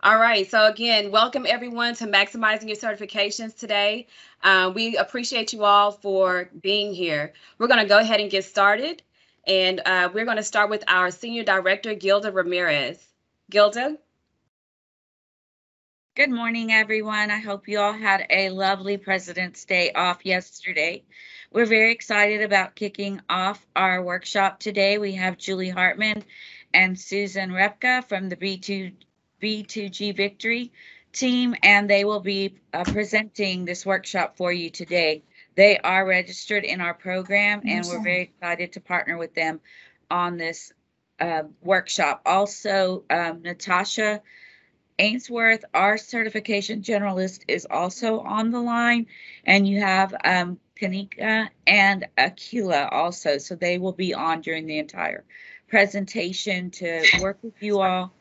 All right. So again, welcome everyone to Maximizing Your Certifications today. We appreciate you all for being here. We're going to go ahead and get started. And we're going to start with our Senior Director, Gilda Ramirez. Gilda? Good morning, everyone. I hope you all had a lovely President's Day off yesterday. We're very excited about kicking off our workshop today. We have Julie Hartman and Susan Repka from the B2G Victory team, and they will be presenting this workshop for you today. They are registered in our program, and we're very excited to partner with them on this workshop. Also, Natasha Ainsworth, our certification generalist, is also on the line, and you have Kanika and Akila also, so they will be on during the entire presentation to work with you all.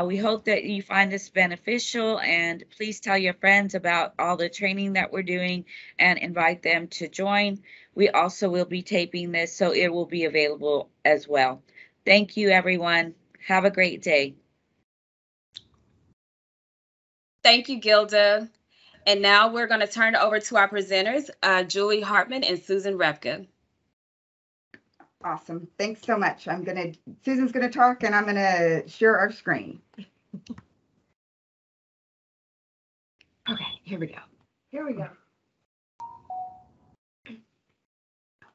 We hope that you find this beneficial, and please tell your friends about all the training that we're doing and invite them to join. We also will be taping this, so it will be available as well. Thank you, everyone. Have a great day. Thank you, Gilda. And now we're going to turn it over to our presenters, Julie Hartman and Susan Repka. Awesome. Thanks so much. Susan's going to talk and I'm going to share our screen. Okay, here we go.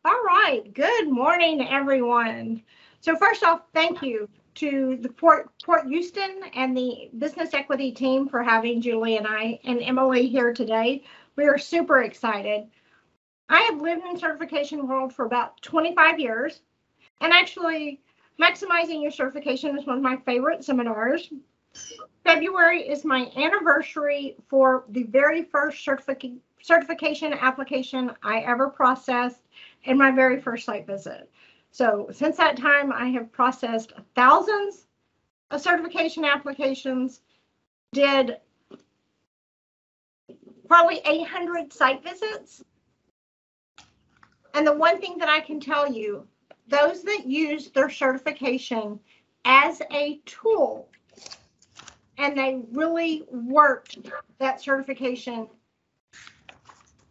All right. Good morning, everyone. So first off, thank you to the Port Houston and the business equity team for having Julie and I and Emily here today. We are super excited. I have lived in the certification world for about 25 years, and actually Maximizing Your Certification is one of my favorite seminars. February is my anniversary for the very first certification application I ever processed in my very first site visit. So since that time, I have processed thousands of certification applications, did probably 800 site visits. And the one thing that I can tell you, those that use their certification as a tool and they really worked that certification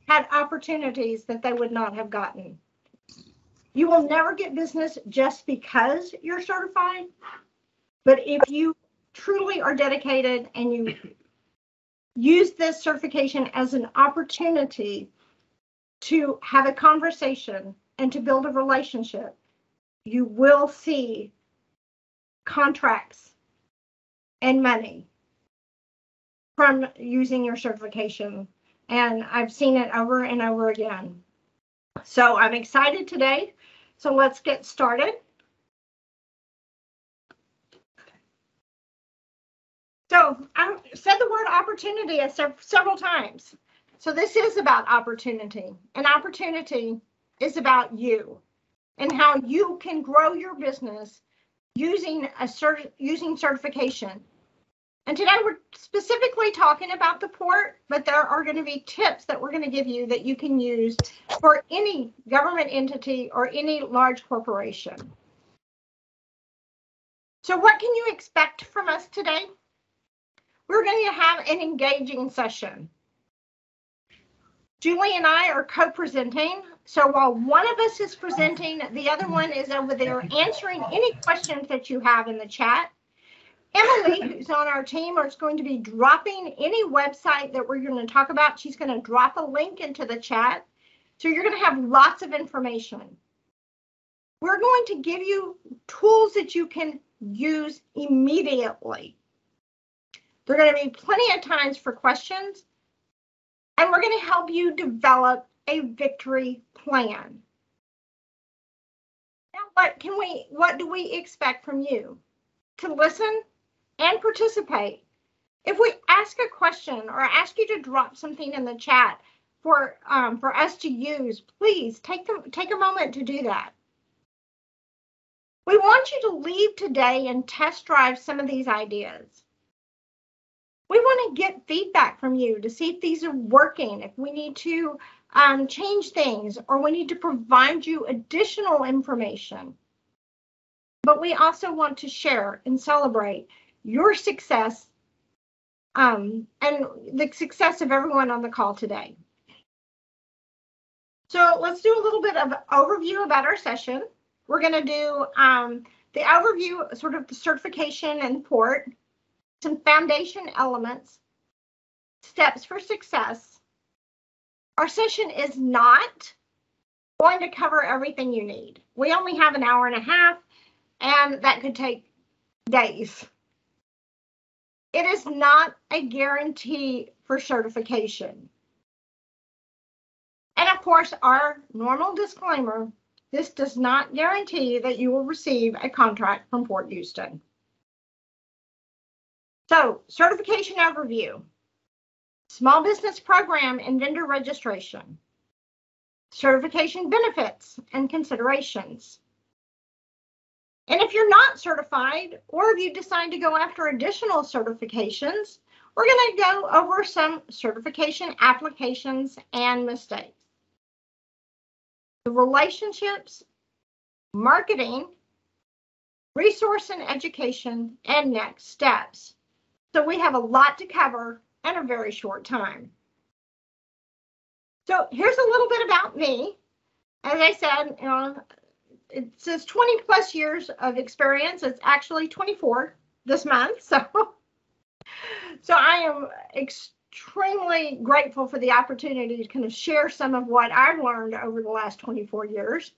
had opportunities that they would not have gotten. You will never get business just because you're certified, but if you truly are dedicated and you use this certification as an opportunity to have a conversation and to build a relationship, you will see contracts and money from using your certification. And I've seen it over and over again. So I'm excited today. So let's get started. So I said the word opportunity several times. So this is about opportunity. And opportunity is about you and how you can grow your business using certification. And today we're specifically talking about the port, but there are going to be tips that we're going to give you that you can use for any government entity or any large corporation. So what can you expect from us today? We're going to have an engaging session. Julie and I are co-presenting. So while one of us is presenting, the other one is over there answering any questions that you have in the chat. Emily, who's on our team, is going to be dropping any website that we're going to talk about. She's going to drop a link into the chat. So you're going to have lots of information. We're going to give you tools that you can use immediately. There are going to be plenty of times for questions, and we're going to help you develop a victory plan. Now, what do we expect from you? To listen and participate. If we ask a question or ask you to drop something in the chat for us to use, please take a moment to do that. We want you to leave today and test drive some of these ideas. We want to get feedback from you to see if these are working, if we need to change things, or we need to provide you additional information. But we also want to share and celebrate your success and the success of everyone on the call today. So let's do a little bit of overview about our session. We're going to do the overview, sort of the certification and port, some foundation elements, steps for success. Our session is not going to cover everything you need. We only have an hour and a half, and that could take days. It is not a guarantee for certification. And of course, our normal disclaimer, this does not guarantee that you will receive a contract from Port Houston. So, certification overview, small business program and vendor registration, certification benefits and considerations. And if you're not certified, or if you decide to go after additional certifications, we're going to go over some certification applications and mistakes. The relationships, marketing, resource and education, and next steps. So we have a lot to cover in a very short time. So here's a little bit about me. As I said, it says 20 plus years of experience. It's actually 24 this month. So I am extremely grateful for the opportunity to kind of share some of what I've learned over the last 24 years.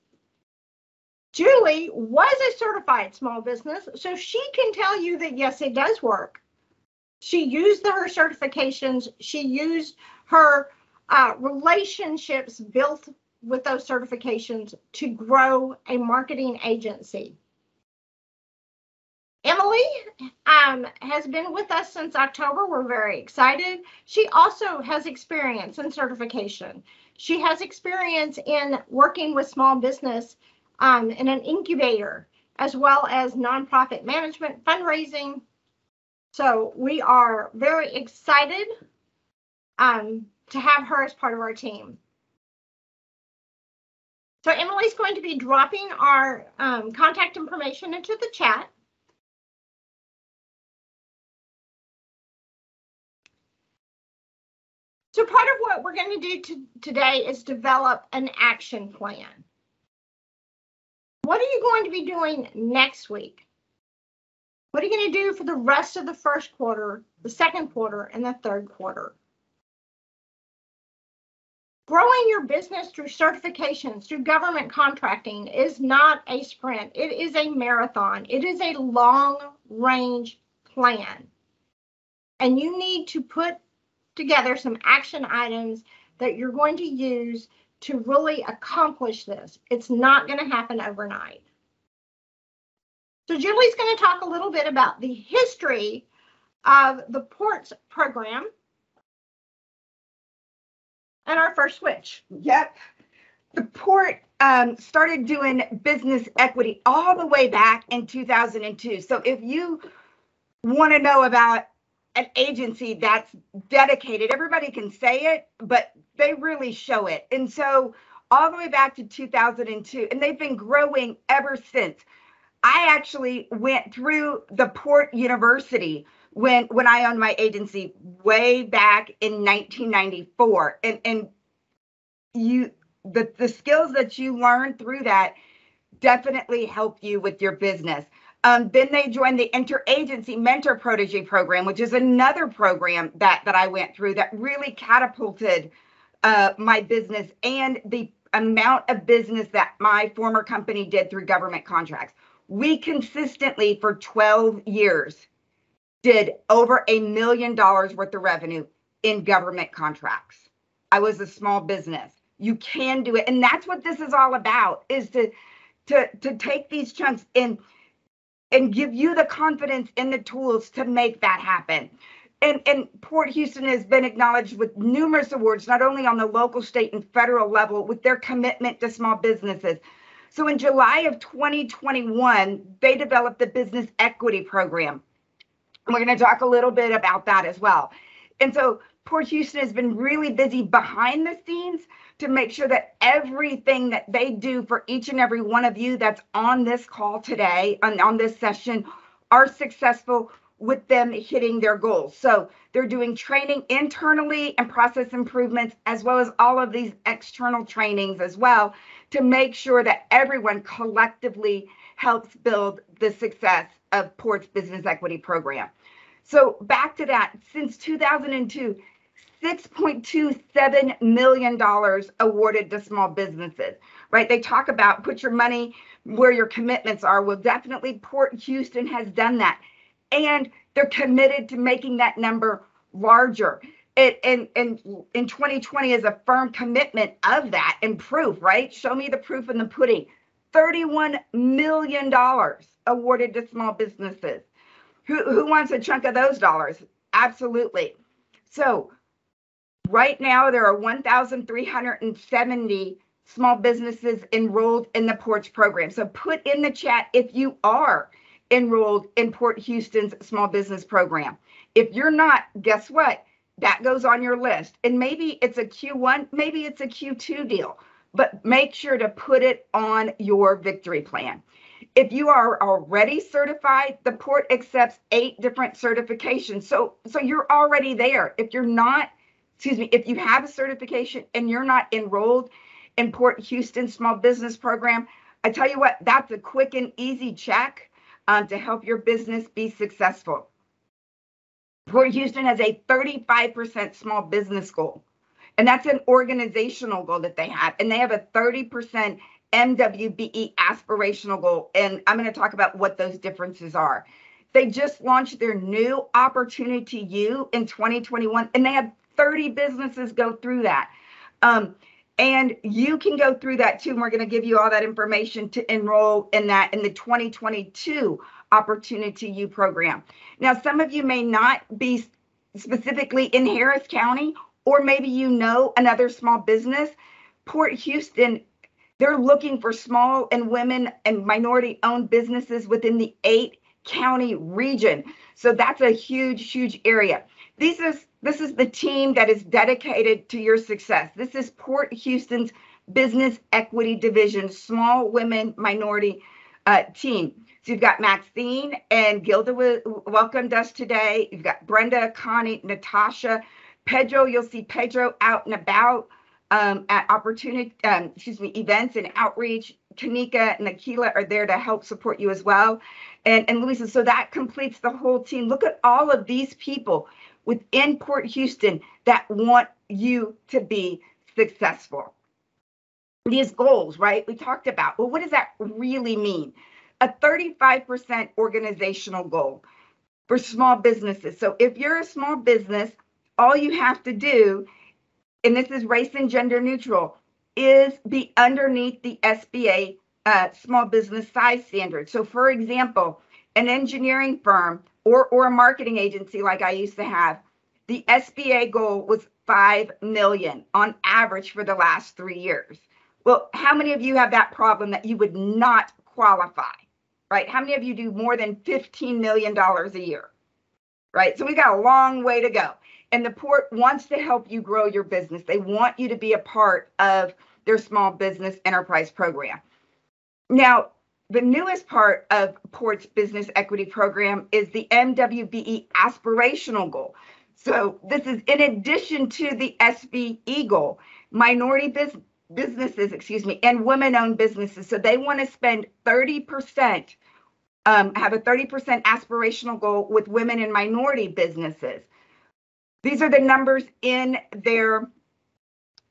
Julie was a certified small business, so she can tell you that, yes, it does work. She used her certifications. She used her relationships built with those certifications to grow a marketing agency. Emily has been with us since October. We're very excited. She also has experience in certification. She has experience in working with small business in an incubator, as well as nonprofit management, fundraising. So we are very excited to have her as part of our team. So Emily's going to be dropping our contact information into the chat. So part of what we're going to do today is develop an action plan. What are you going to be doing next week? What are you going to do for the rest of the first quarter, the second quarter, and the third quarter? Growing your business through certifications, through government contracting is not a sprint. It is a marathon. It is a long-range plan. And you need to put together some action items that you're going to use to really accomplish this. It's not going to happen overnight. So Julie's going to talk a little bit about the history of the ports program and our first switch. Yep. The port started doing business equity all the way back in 2002. So if you want to know about an agency that's dedicated, everybody can say it, but they really show it. And so all the way back to 2002, and they've been growing ever since. I actually went through the Port University when I owned my agency way back in 1994. And the skills that you learn through that definitely help you with your business. Then they joined the Interagency Mentor Protege program, which is another program that I went through that really catapulted my business and the amount of business that my former company did through government contracts. We consistently, for 12 years, did over $1 million worth of revenue in government contracts. I was a small business. You can do it. And that's what this is all about, is to take these chunks and give you the confidence and the tools to make that happen. And Port Houston has been acknowledged with numerous awards, not only on the local, state, and federal level, with their commitment to small businesses. So in July of 2021, they developed the Business Equity Program. And we're going to talk a little bit about that as well. And so Port Houston has been really busy behind the scenes to make sure that everything that they do for each and every one of you that's on this call today, on this session, are successful. with them hitting their goals. So they're doing training internally and process improvements, as well as all of these external trainings as well, to make sure that everyone collectively helps build the success of Port's Business Equity Program. So back to that, since 2002, $6.27 million awarded to small businesses, right? They talk about put your money where your commitments are. Well, definitely Port Houston has done that. And they're committed to making that number larger. And in 2020 is a firm commitment of that and proof, right? Show me the proof in the pudding. $31 million awarded to small businesses. Who wants a chunk of those dollars? Absolutely. So right now, there are 1,370 small businesses enrolled in the Ports program. So put in the chat if you are enrolled in Port Houston's small business program. If you're not, guess what? That goes on your list. And maybe it's a Q1, maybe it's a Q2 deal, but make sure to put it on your victory plan. If you are already certified, the Port accepts 8 different certifications. So you're already there. If you're not, if you have a certification and you're not enrolled in Port Houston Small Business Program, I tell you what, that's a quick and easy check to help your business be successful. Port Houston has a 35% small business goal, and that's an organizational goal that they have. And they have a 30% MWBE aspirational goal. And I'm going to talk about what those differences are. They just launched their new Opportunity U in 2021, and they have 30 businesses go through that. And you can go through that too. And we're going to give you all that information to enroll in that in the 2022 Opportunity U program. Now, some of you may not be specifically in Harris County, or maybe you know another small business. Port Houston, they're looking for small and women and minority-owned businesses within the 8-county region. So that's a huge, huge area. This is the team that is dedicated to your success. This is Port Houston's Business Equity Division, Small Women Minority team. So you've got Maxine and Gilda welcomed us today. You've got Brenda, Connie, Natasha, Pedro. You'll see Pedro out and about at events and outreach. Kanika and Akila are there to help support you as well. And Louisa, so that completes the whole team. Look at all of these people within Port Houston that want you to be successful. These goals, right? We talked about, well, what does that really mean? A 35% organizational goal for small businesses. So if you're a small business, all you have to do, and this is race and gender neutral, is be underneath the SBA small business size standard. So for example, an engineering firm or a marketing agency like I used to have, the SBA goal was 5 million on average for the last 3 years. Well, how many of you have that problem that you would not qualify, right? How many of you do more than $15 million a year, right? So we got a long way to go. And the Port wants to help you grow your business. They want you to be a part of their small business enterprise program. Now, the newest part of Port's Business Equity Program is the MWBE aspirational goal. So this is in addition to the SBE goal, minority businesses, and women-owned businesses. So they want to spend 30%, have a 30% aspirational goal with women and minority businesses. These are the numbers in their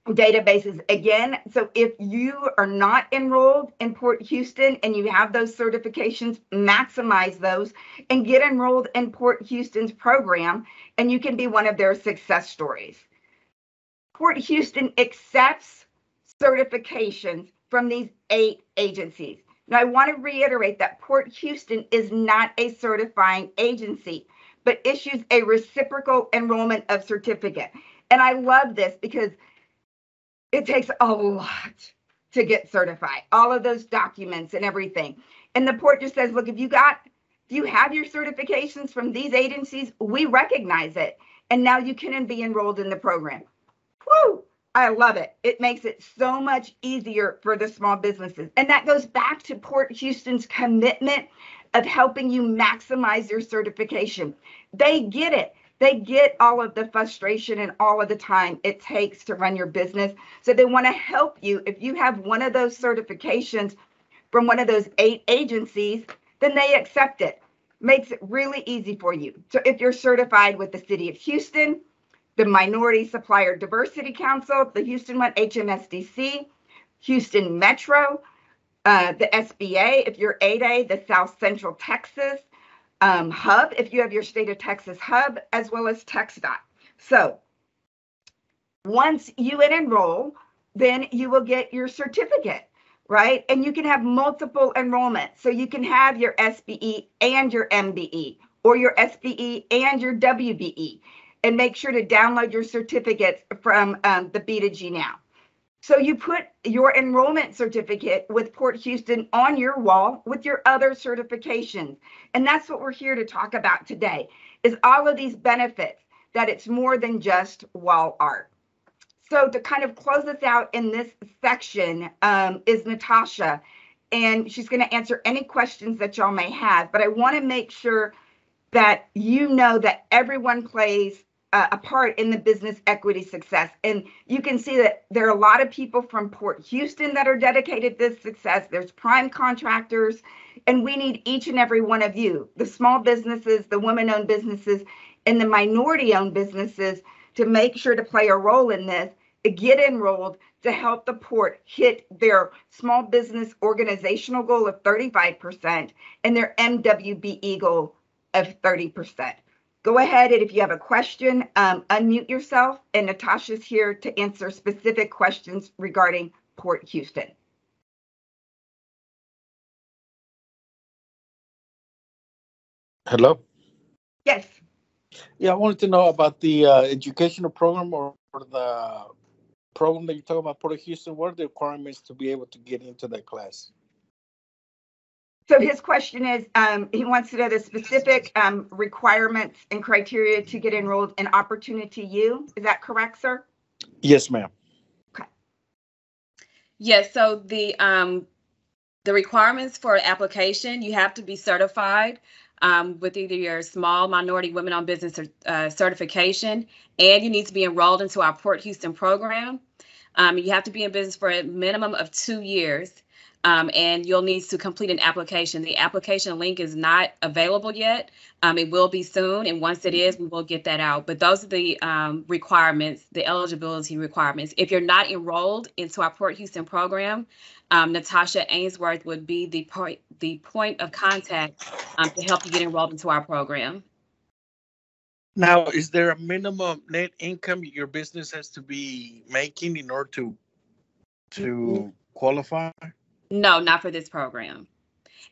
databases. Again, so if you are not enrolled in Port Houston and you have those certifications, maximize those and get enrolled in Port Houston's program, and you can be one of their success stories. Port Houston accepts certifications from these 8 agencies. Now, I want to reiterate that Port Houston is not a certifying agency, but issues a reciprocal enrollment of certificate. And I love this because it takes a lot to get certified, all of those documents and everything. And the Port just says, look, if you have your certifications from these agencies, we recognize it. And now you can be enrolled in the program. Woo! I love it. It makes it so much easier for the small businesses. And that goes back to Port Houston's commitment of helping you maximize your certification. They get it. They get all of the frustration and all of the time it takes to run your business. So they want to help you. If you have one of those certifications from one of those 8 agencies, then they accept it. Makes it really easy for you. So if you're certified with the City of Houston, the Minority Supplier Diversity Council, the Houston one, HMSDC, Houston Metro, the SBA, if you're 8A, the South Central Texas Hub, if you have your State of Texas Hub, as well as TxDOT. So once you enroll, then you will get your certificate, right? And you can have multiple enrollments. So you can have your SBE and your MBE, or your SBE and your WBE, and make sure to download your certificates from the B2G Now. So you put your enrollment certificate with Port Houston on your wall with your other certifications. And that's what we're here to talk about today, is all of these benefits, that it's more than just wall art. So to kind of close us out in this section is Natasha, and she's going to answer any questions that y'all may have. But I want to make sure that you know that everyone plays a part in the business equity success. And you can see that there are a lot of people from Port Houston that are dedicated to this success. There's prime contractors, and we need each and every one of you, the small businesses, the women-owned businesses, and the minority-owned businesses, to make sure to play a role in this, to get enrolled, to help the port hit their small business organizational goal of 35% and their MWBE goal of 30%. Go ahead, and if you have a question, unmute yourself, and Natasha's here to answer specific questions regarding Port Houston. Hello? Yes. Yeah, I wanted to know about the educational program or the program that you talk about, Port Houston. What are the requirements to be able to get into that class? So his question is, he wants to know the specific requirements and criteria to get enrolled in Opportunity U. Is that correct, sir? Yes, ma'am. Okay. Yes. So the requirements for application, you have to be certified with either your small minority women-owned business certification, and you need to be enrolled into our Port Houston program. You have to be in business for a minimum of 2 years. And you'll need to complete an application. The application link is not available yet. It will be soon, and once it is, we will get that out. But those are the requirements, the eligibility requirements. If you're not enrolled into our Port Houston program, Natasha Ainsworth would be the point of contact to help you get enrolled into our program. Now, is there a minimum net income your business has to be making in order to qualify? No, not for this program.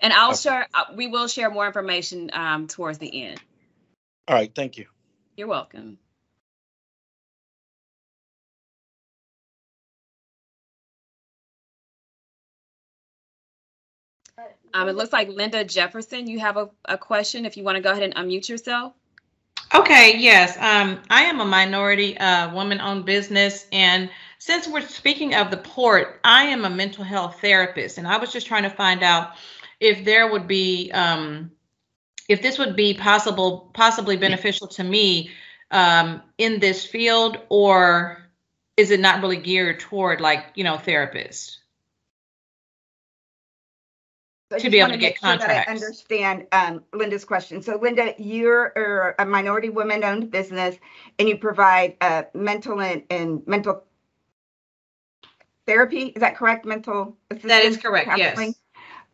And I'll share, we will share more information towards the end. All right, thank you. You're welcome. It looks like Linda Jefferson, you have a question. If you want to go ahead and unmute yourself. Okay, yes. I am a minority woman-owned business, and since we're speaking of the port, I am a mental health therapist, and I was just trying to find out if there would be, if this would be possibly beneficial to me in this field, or is it not really geared toward, like, therapists? So to be able to get sure contracts. that I understand Linda's question. So Linda, you're a minority women-owned business, and you provide mental and mental therapy. Is that correct? Mental assistance? That is correct. Counseling?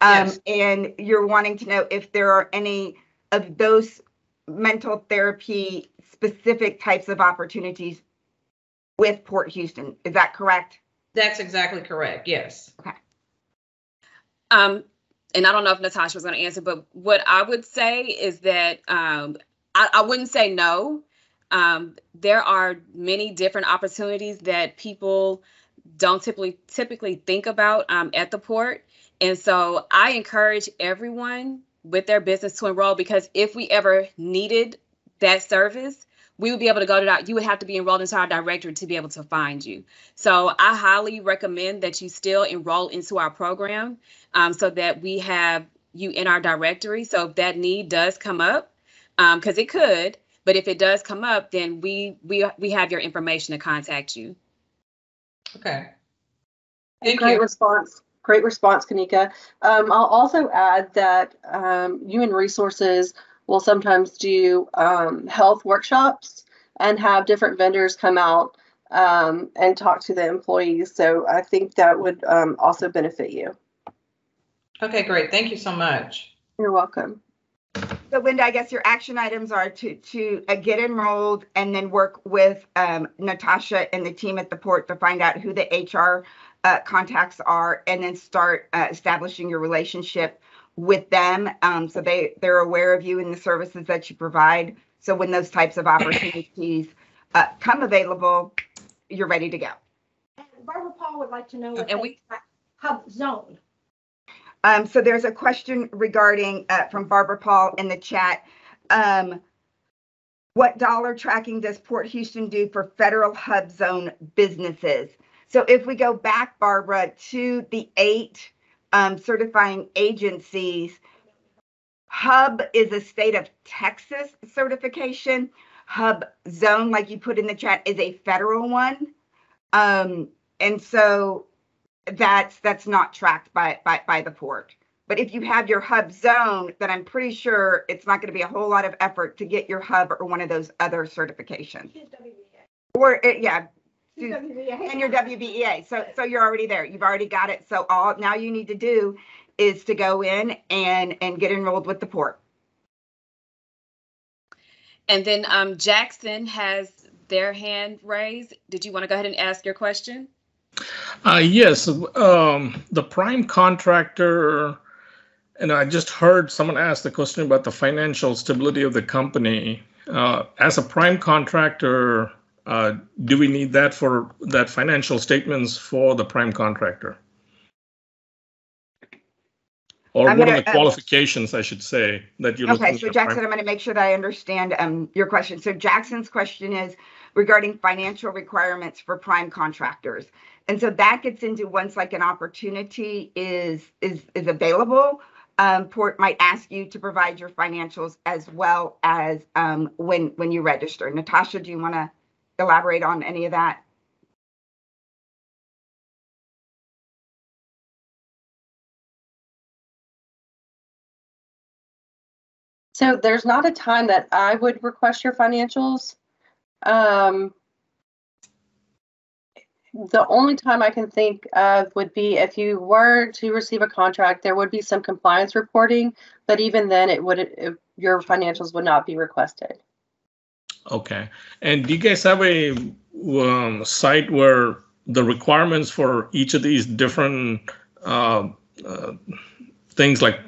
Yes. And you're wanting to know if there are any of those mental therapy specific types of opportunities with Port Houston. Is that correct? That's exactly correct. Yes. Okay. And I don't know if Natasha was going to answer, but what I would say is that I wouldn't say no. There are many different opportunities that people don't typically think about at the port. And so I encourage everyone with their business to enroll, because if we ever needed that service, we would be able to go to that. You would have to be enrolled into our directory to be able to find you. So I highly recommend that you still enroll into our program so that we have you in our directory. So if that need does come up, because it could, but if it does come up, then we have your information to contact you. Okay. Thank you. Great response, Kanika. I'll also add that Human Resources will sometimes do health workshops and have different vendors come out and talk to the employees. So I think that would also benefit you. Okay, great. Thank you so much. You're welcome. So Linda, I guess your action items are to get enrolled and then work with Natasha and the team at the port to find out who the HR contacts are, and then start establishing your relationship with them, so they're aware of you and the services that you provide. So when those types of opportunities come available, you're ready to go. And Barbara Paul would like to know what And hub zone. So there's a question regarding from Barbara Paul in the chat. What dollar tracking does Port Houston do for federal hub zone businesses? So if we go back, Barbara, to the 8 certifying agencies, Hub is a state of Texas certification. Hub zone, like you put in the chat, is a federal one. And so that's not tracked by the port. But if you have your hub zone, then I'm pretty sure it's not going to be a whole lot of effort to get your hub or one of those other certifications. Or yeah, and your WBEA. So you're already there. You've already got it. So all now you need to do is to go in and get enrolled with the port. And then Jackson has their hand raised. Did you want to go ahead and ask your question? Yes, the prime contractor, and I just heard someone ask the question about the financial stability of the company. As a prime contractor, do we need that for that financial statements for the prime contractor? Or what are the qualifications, I should say, that you're looking at? Okay, so Jackson, I'm going to make sure that I understand your question. So Jackson's question is regarding financial requirements for prime contractors. And so that gets into once like an opportunity is available, Port might ask you to provide your financials as well as when you register. Natasha, do you want to elaborate on any of that? So there's not a time that I would request your financials. The only time I can think of would be if you were to receive a contract, there would be some compliance reporting, but even then your financials would not be requested. Okay. And do you guys have a site where the requirements for each of these different things like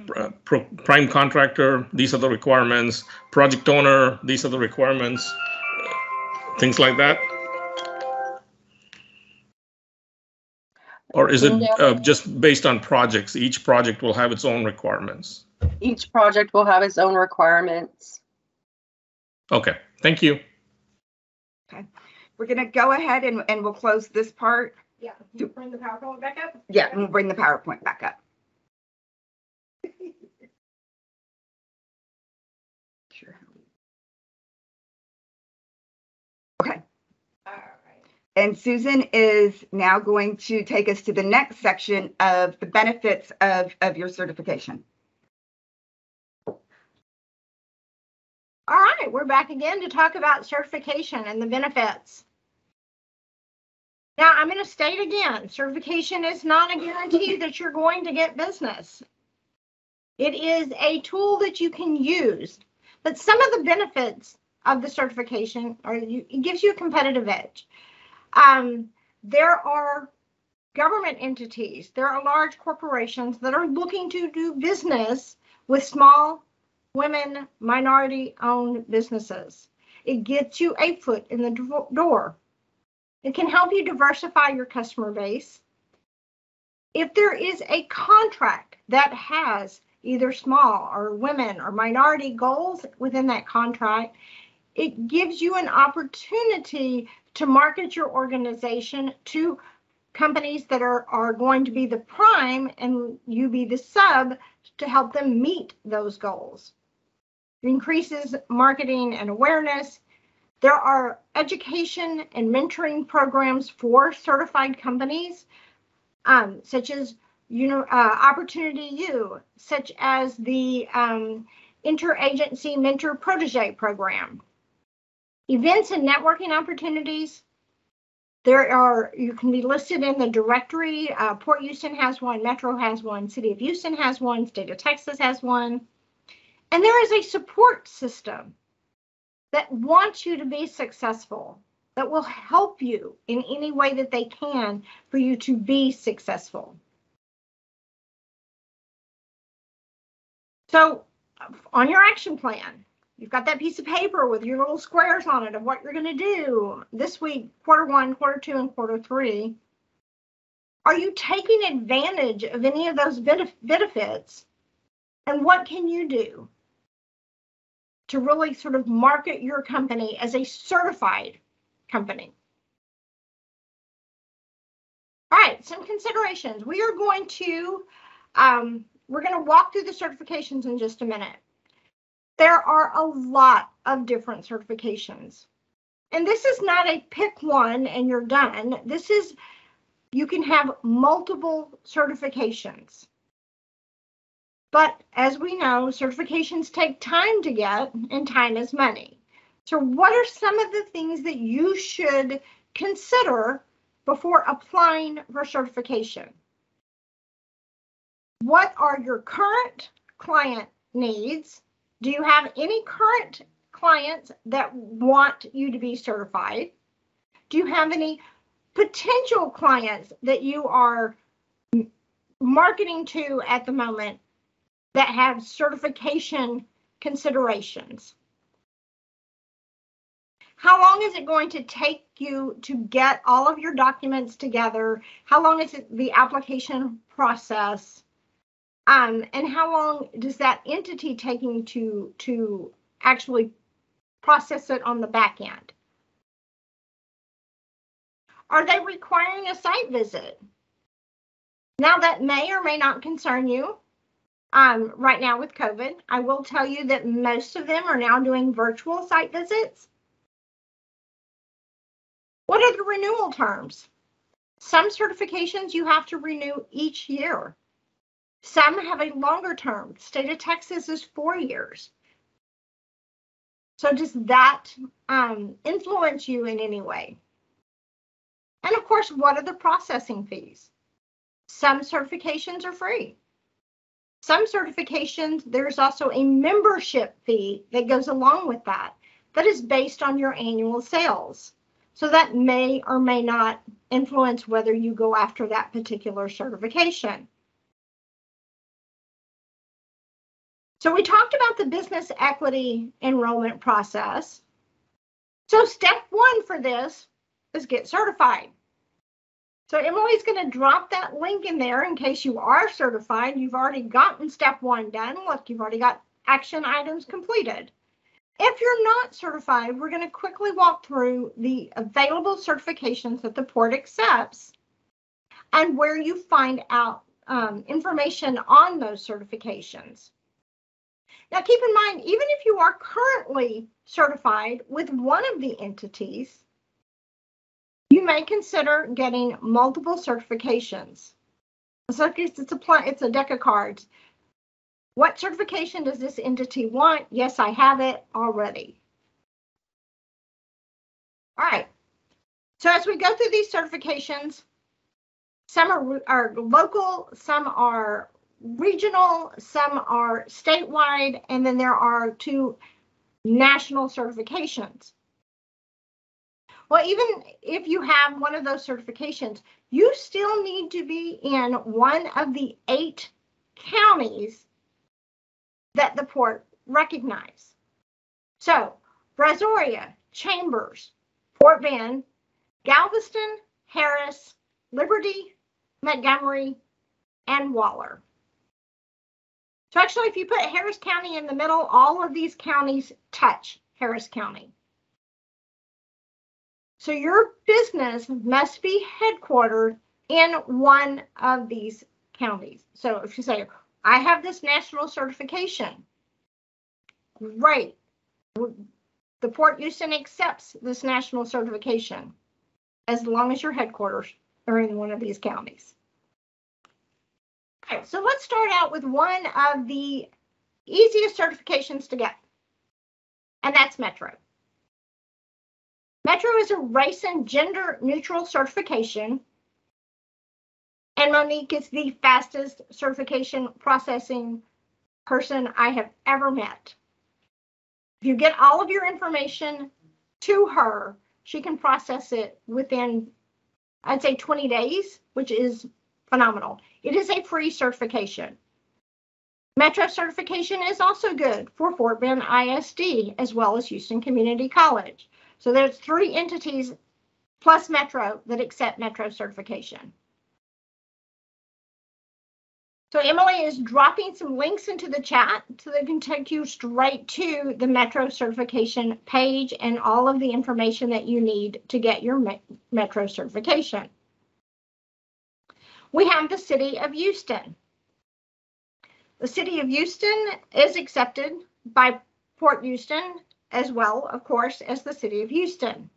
prime contractor, these are the requirements, project owner, these are the requirements, things like that? Or is it just based on projects? Each project will have its own requirements. Each project will have its own requirements. Okay, thank you. Okay, we're going to go ahead and we'll close this part. Yeah, do you bring the PowerPoint back up? Yeah, and we'll bring the PowerPoint back up. Sure. Okay. All right. And Susan is now going to take us to the next section of the benefits of your certification. All right, we're back again to talk about certification and the benefits. Now, I'm going to state again, certification is not a guarantee that you're going to get business. It is a tool that you can use, but some of the benefits of the certification are it gives you a competitive edge. There are government entities, there are large corporations that are looking to do business with small women, minority-owned businesses. It gets you a foot in the door. It can help you diversify your customer base. If there is a contract that has either small or women or minority goals within that contract, it gives you an opportunity to market your organization to companies that are going to be the prime and you be the sub to help them meet those goals. It increases marketing and awareness. There are education and mentoring programs for certified companies, such as Opportunity U, such as the Interagency Mentor Protege program. Events and networking opportunities. You can be listed in the directory. Port Houston has one, Metro has one, City of Houston has one, State of Texas has one. And there is a support system that wants you to be successful, that will help you in any way that they can for you to be successful. So on your action plan, you've got that piece of paper with your little squares on it of what you're going to do this week, quarter 1, quarter 2, and quarter 3. Are you taking advantage of any of those benefits? And what can you do to really sort of market your company as a certified company? All right, some considerations. We are going to walk through the certifications in just a minute. There are a lot of different certifications. And this is not a pick one and you're done. You can have multiple certifications. But as we know, certifications take time to get, and time is money. So what are some of the things that you should consider before applying for certification? What are your current client needs? Do you have any current clients that want you to be certified? Do you have any potential clients that you are marketing to at the moment that have certification considerations? How long is it going to take you to get all of your documents together? How long is the application process? And how long does that entity taking to actually process it on the back end? Are they requiring a site visit? Now, that may or may not concern you. Right now with COVID, I will tell you that most of them are now doing virtual site visits. What are the renewal terms? Some certifications you have to renew each year. Some have a longer term. State of Texas is 4 years. So does that influence you in any way? And of course, what are the processing fees? Some certifications are free. Some certifications, there's also a membership fee that goes along with that is based on your annual sales. So that may or may not influence whether you go after that particular certification. So we talked about the business equity enrollment process. So step 1 for this is get certified. So Emily's going to drop that link in there in case you are certified. You've already gotten step 1 done. Look, you've already got action items completed. If you're not certified, we're going to quickly walk through the available certifications that the port accepts and where you find out information on those certifications. Now, keep in mind, even if you are currently certified with one of the entities, you may consider getting multiple certifications. So it's a deck of cards. What certification does this entity want? Yes, I have it already. All right. So as we go through these certifications, some are local, some are regional, some are statewide, and then there are 2 national certifications. Well, even if you have one of those certifications, you still need to be in one of the 8 counties that the port recognizes. So, Brazoria, Chambers, Fort Bend, Galveston, Harris, Liberty, Montgomery, and Waller. So actually, if you put Harris County in the middle, all of these counties touch Harris County. So your business must be headquartered in one of these counties. So if you say, I have this national certification, great. The Port Houston accepts this national certification as long as your headquarters are in one of these counties. All right, so let's start out with one of the easiest certifications to get, and that's Metro. Metro is a race and gender neutral certification, and Monique is the fastest certification processing person I have ever met. If you get all of your information to her, she can process it within, I'd say, 20 days, which is phenomenal. It is a free certification. Metro certification is also good for Fort Bend ISD as well as Houston Community College. So there's 3 entities plus Metro that accept Metro certification. So Emily is dropping some links into the chat so they can take you straight to the Metro certification page and all of the information that you need to get your Metro certification. We have the City of Houston. The City of Houston is accepted by Port Houston as well, of course, as the City of Houston.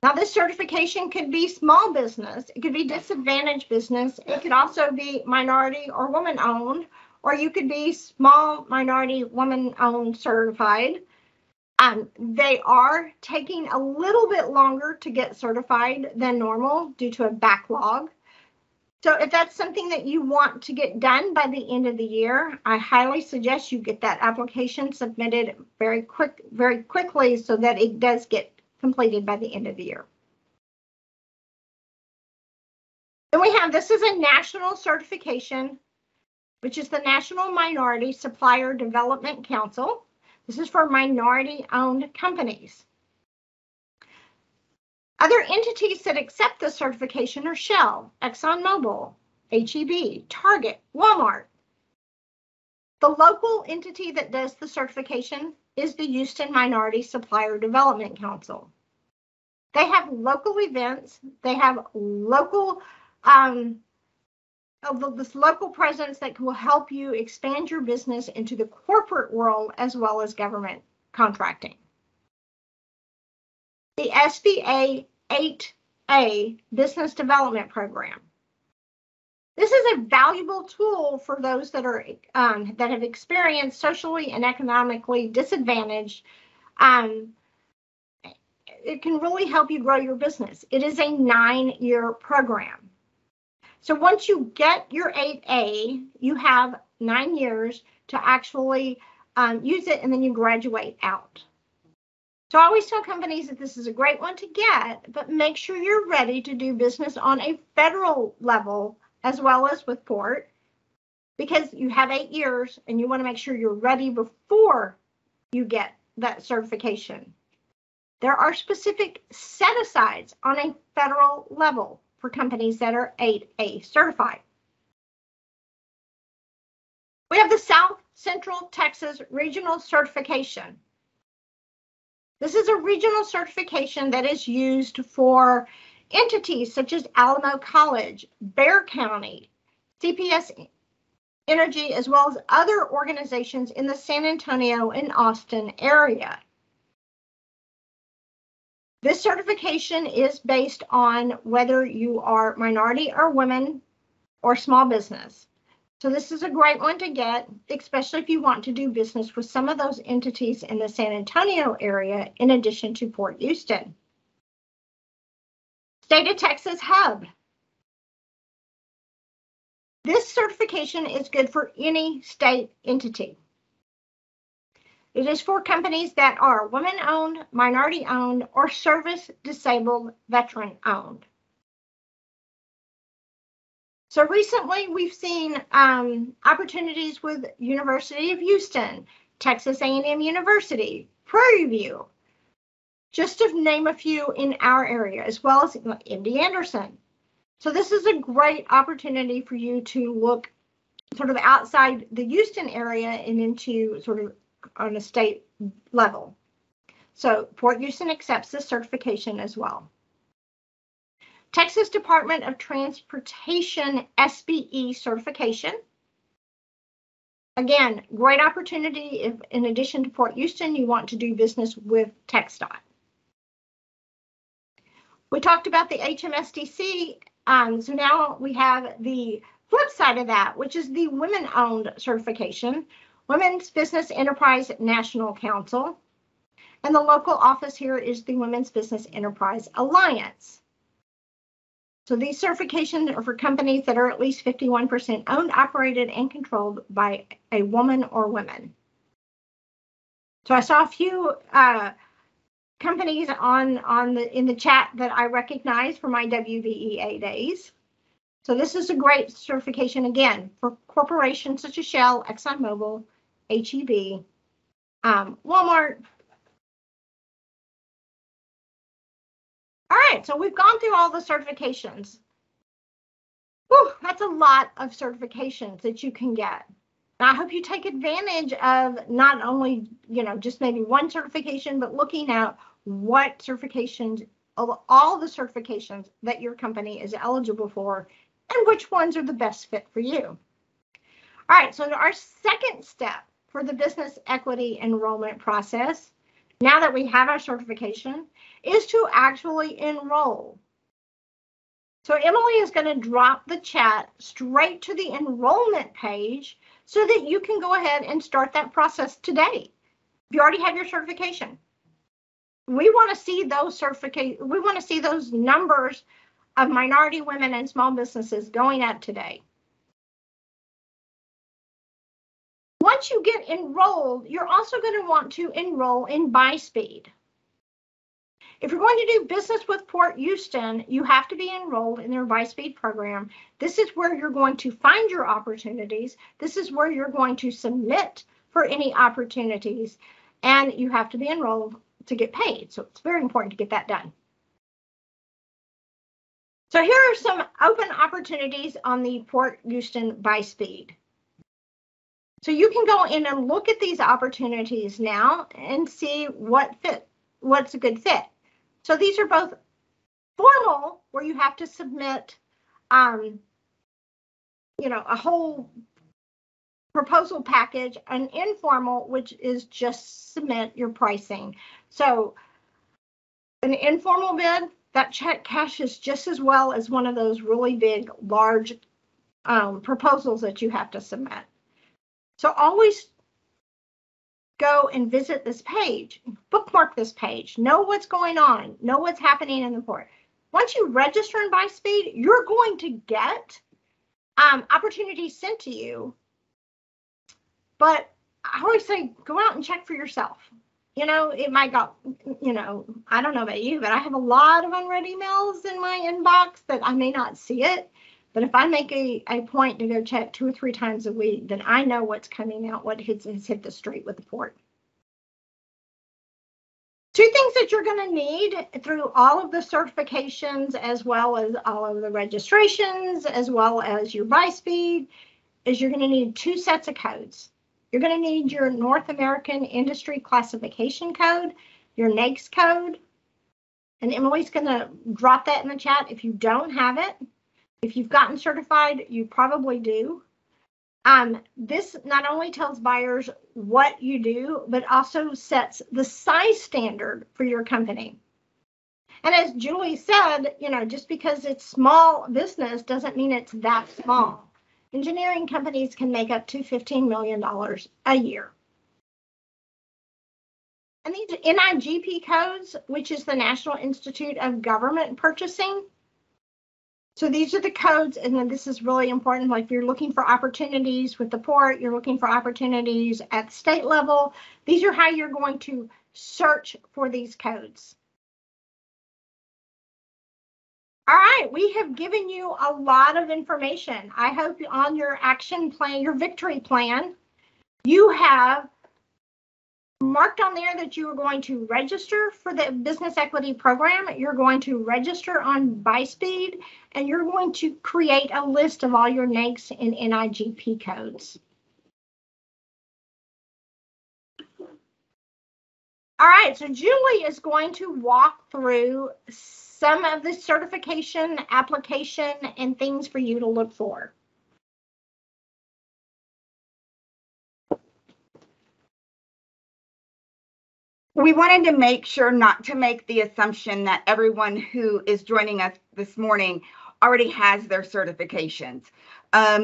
Now, this certification could be small business, it could be disadvantaged business, it could also be minority or woman-owned, or you could be small minority woman-owned certified. They are taking a little bit longer to get certified than normal due to a backlog. So if that's something that you want to get done by the end of the year, I highly suggest you get that application submitted very quickly so that it does get completed by the end of the year. Then we have, this is a national certification, which is the National Minority Supplier Development Council. This is for minority-owned companies. Other entities that accept this certification are Shell, ExxonMobil, HEB, Target, Walmart. The local entity that does the certification is the Houston Minority Supplier Development Council. They have local events, they have local this local presence that will help you expand your business into the corporate world as well as government contracting. The SBA 8A Business Development Program. This is a valuable tool for those that are that have experienced socially and economically disadvantaged. It can really help you grow your business. It is a 9-year program. So once you get your 8A, you have 9 years to actually use it, and then you graduate out. So I always tell companies that this is a great one to get, but make sure you're ready to do business on a federal level as well as with Port, because you have 8 years and you want to make sure you're ready before you get that certification. There are specific set-asides on a federal level for companies that are 8A certified. We have the South Central Texas Regional Certification. This is a regional certification that is used for entities such as Alamo College, Bexar County, CPS Energy, as well as other organizations in the San Antonio and Austin area. This certification is based on whether you are minority or women or small business. So this is a great one to get, especially if you want to do business with some of those entities in the San Antonio area, in addition to Port Houston. State of Texas Hub. This certification is good for any state entity. It is for companies that are women-owned, minority-owned, or service-disabled veteran-owned. So recently, we've seen opportunities with University of Houston, Texas A&M University, Prairie View, just to name a few in our area, as well as MD Anderson. So this is a great opportunity for you to look sort of outside the Houston area and into sort of on a state level. So Port Houston accepts this certification as well. Texas Department of Transportation SBE certification. Again, great opportunity if, in addition to Port Houston, you want to do business with TxDOT. We talked about the HMSDC, so now we have the flip side of that, which is the women-owned certification, Women's Business Enterprise National Council, and the local office here is the Women's Business Enterprise Alliance. So these certifications are for companies that are at least 51% owned, operated, and controlled by a woman or women. So I saw a few companies in the chat that I recognize from my WBEA days. So this is a great certification, again, for corporations such as Shell, ExxonMobil, HEB, Walmart. All right, so we've gone through all the certifications. Whew, that's a lot of certifications that you can get. And I hope you take advantage of not only, just maybe one certification, but looking at what certifications, all the certifications that your company is eligible for and which ones are the best fit for you. All right, so our second step for the business equity enrollment process, now that we have our certification, is to actually enroll. So Emily is going to drop the chat straight to the enrollment page so that you can go ahead and start that process today. If you already have your certification, we want to see those we want to see those numbers of minority women and small businesses going up today. Once you get enrolled, you're also going to want to enroll in BuySpeed. If you're going to do business with Port Houston, you have to be enrolled in their BuySpeed program. This is where you're going to find your opportunities. This is where you're going to submit for any opportunities, and you have to be enrolled to get paid. So it's very important to get that done. So here are some open opportunities on the Port Houston BuySpeed. So you can go in and look at these opportunities now and see what's a good fit. So these are both formal, where you have to submit, a whole proposal package, and informal, which is just submit your pricing. So an informal bid, that check cashes just as well as one of those really big, large proposals that you have to submit. So always go and visit this page, bookmark this page, know what's going on, know what's happening in the port. Once you register in BuySpeed, you're going to get opportunities sent to you. But I always say, go out and check for yourself. It might go, I don't know about you, but I have a lot of unread emails in my inbox that I may not see it. But if I make a point to go check 2 or 3 times a week, then I know what's coming out, what has hit the street with the port. 2 things that you're going to need through all of the certifications, as well as all of the registrations, as well as your BuySpeed, is you're going to need 2 sets of codes. You're going to need your North American Industry Classification Code, your NAICS code, and Emily's going to drop that in the chat if you don't have it. If you've gotten certified, you probably do. This not only tells buyers what you do, but also sets the size standard for your company. And as Julie said, just because it's small business doesn't mean it's that small. Engineering companies can make up to $15 million a year. And these NIGP codes, which is the National Institute of Government Purchasing. So these are the codes, and then this is really important. Like if you're looking for opportunities with the port, you're looking for opportunities at the state level. These are how you're going to search for these codes. All right, we have given you a lot of information. I hope on your action plan, your victory plan, you have marked on there that you are going to register for the business equity program. You're going to register on BuySpeed, and you're going to create a list of all your NAICS and NIGP codes. All right, so Julie is going to walk through some of the certification application and things for you to look for. We wanted to make sure not to make the assumption that everyone who is joining us this morning already has their certifications,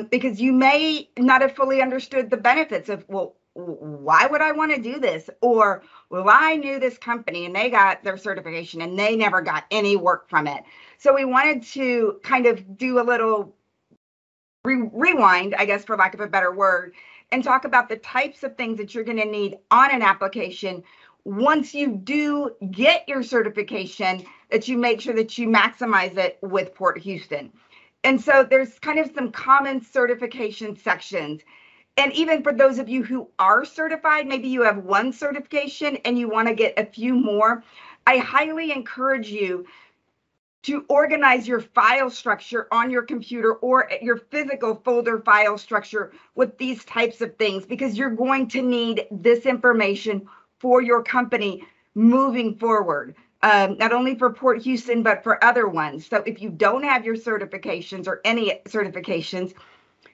because you may not have fully understood the benefits of, well, why would I want to do this? Or, well, I knew this company and they got their certification and they never got any work from it. So we wanted to kind of do a little rewind, I guess, for lack of a better word, and talk about the types of things that you're going to need on an application once you do get your certification, that you make sure that you maximize it with Port Houston. And so there's kind of some common certification sections. And even for those of you who are certified, maybe you have one certification and you want to get a few more, I highly encourage you to organize your file structure on your computer or your physical folder file structure with these types of things, because you're going to need this information for your company moving forward, not only for Port Houston, but for other ones. So if you don't have your certifications or any certifications,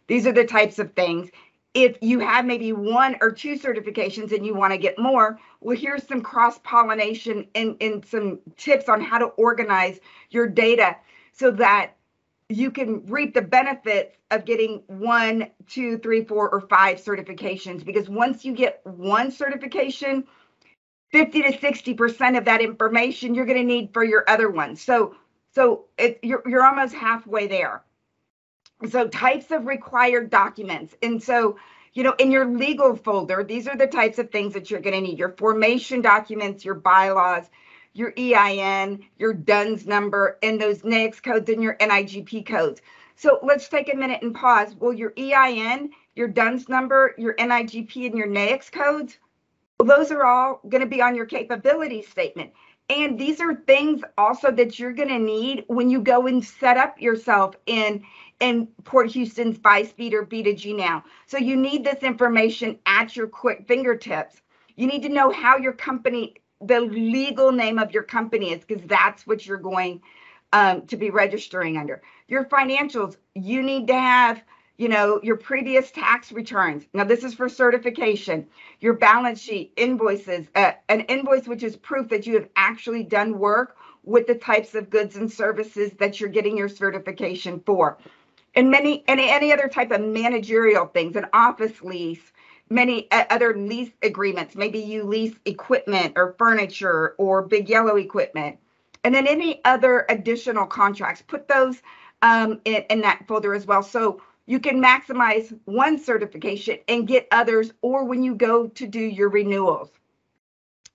these are the types of things. If you have maybe one or two certifications and you want to get more, well, here's some cross-pollination and some tips on how to organize your data so that you can reap the benefits of getting 1, 2, 3, 4, or 5 certifications. Because once you get one certification, 50 to 60% of that information you're going to need for your other ones. So you're almost halfway there. So types of required documents. And so, you know, in your legal folder, these are the types of things that you're going to need: your formation documents, your bylaws, your EIN, your DUNS number, and those NAICS codes and your NIGP codes. So let's take a minute and pause. Well, your EIN, your DUNS number, your NIGP, and your NAICS codes, well, those are all going to be on your capability statement. And these are things also that you're going to need when you go and set up yourself in Port Houston's Bi-Speed or B2G now. So you need this information at your quick fingertips. You need to know how your company, the legal name of your company is, because that's what you're going to be registering under. Your financials, you need to have, you know, your previous tax returns. Now, this is for certification. Your balance sheet, invoices, an invoice which is proof that you have actually done work with the types of goods and services that you're getting your certification for. And any other type of managerial things, an office lease, many other lease agreements. Maybe you lease equipment or furniture or big yellow equipment. And then any other additional contracts, put those in that folder as well. So you can maximize one certification and get others, or when you go to do your renewals.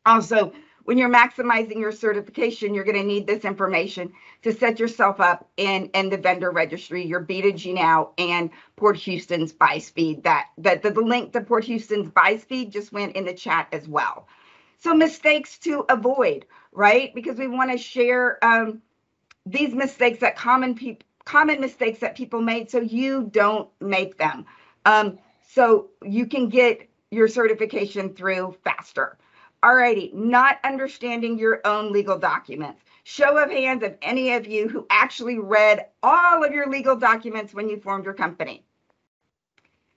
Also, when you're maximizing your certification, you're going to need this information to set yourself up in the vendor registry, your B2G Now and Port Houston's Bi-Speed. The link to Port Houston's Bi-Speed just went in the chat as well. So mistakes to avoid, right? Because we want to share these mistakes that common mistakes that people made, so you don't make them. So you can get your certification through faster. Alrighty, not understanding your own legal documents. Show of hands of any of you who actually read all of your legal documents when you formed your company.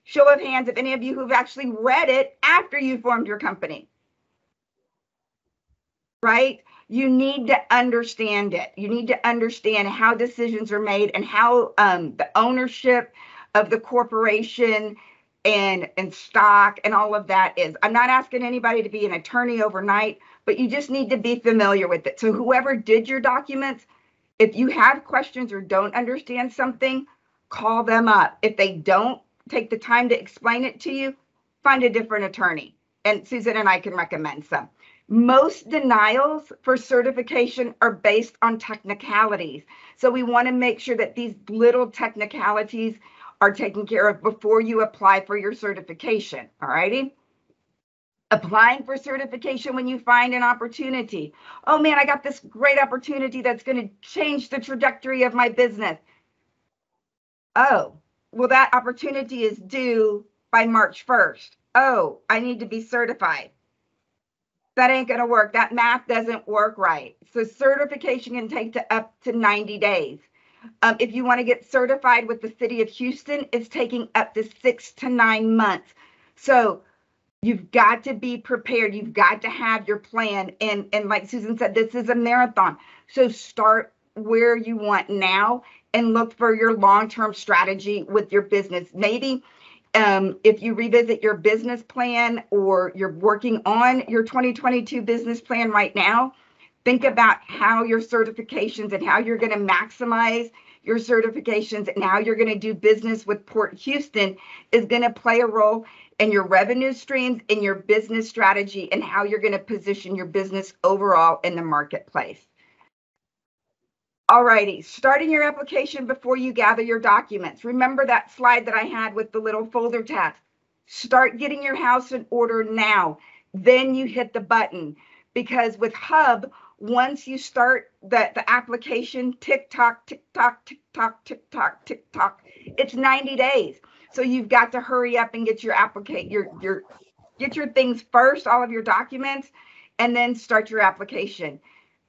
Show of hands of any of you who've actually read it after you formed your company. Right? You need to understand it. You need to understand how decisions are made and how the ownership of the corporation and stock and all of that is. I'm not asking anybody to be an attorney overnight, but you just need to be familiar with it. So whoever did your documents, if you have questions or don't understand something, call them up. If they don't take the time to explain it to you, find a different attorney. And Susan and I can recommend some. Most denials for certification are based on technicalities. So we want to make sure that these little technicalities are taken care of before you apply for your certification. All righty. Applying for certification when you find an opportunity. Oh man, I got this great opportunity that's going to change the trajectory of my business. Oh, well, that opportunity is due by March 1st. Oh, I need to be certified. that ain't going to work. That math doesn't work right. So certification can take up to 90 days. If you want to get certified with the city of Houston, it's taking up to 6 to 9 months. So you've got to be prepared. You've got to have your plan. And like Susan said, this is a marathon. So start where you want now and look for your long-term strategy with your business. Maybe if you revisit your business plan or you're working on your 2022 business plan right now, think about how your certifications and how you're going to maximize your certifications and how you're going to do business with Port Houston is going to play a role in your revenue streams, in your business strategy, and how you're going to position your business overall in the marketplace. All righty, starting your application before you gather your documents. Remember that slide that I had with the little folder tab. Start getting your house in order now. Then you hit the button, because with Hub, once you start the application, tick tock, tick tock, tick tock, tick tock, tick tock, it's 90 days. So you've got to hurry up and get your get your things first, all of your documents, and then start your application.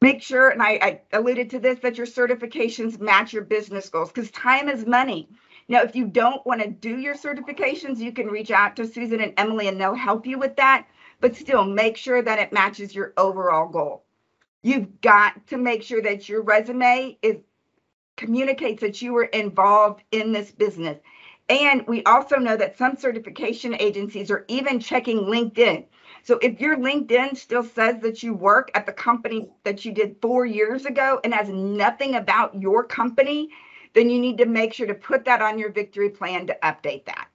Make sure, and I alluded to this, that your certifications match your business goals, because time is money. Now, if you don't want to do your certifications, you can reach out to Susan and Emily and they'll help you with that. But still, make sure that it matches your overall goal. You've got to make sure that your resume communicates that you were involved in this business. And we also know that some certification agencies are even checking LinkedIn. So if your LinkedIn still says that you work at the company that you did 4 years ago and has nothing about your company, then you need to make sure to put that on your victory plan to update that.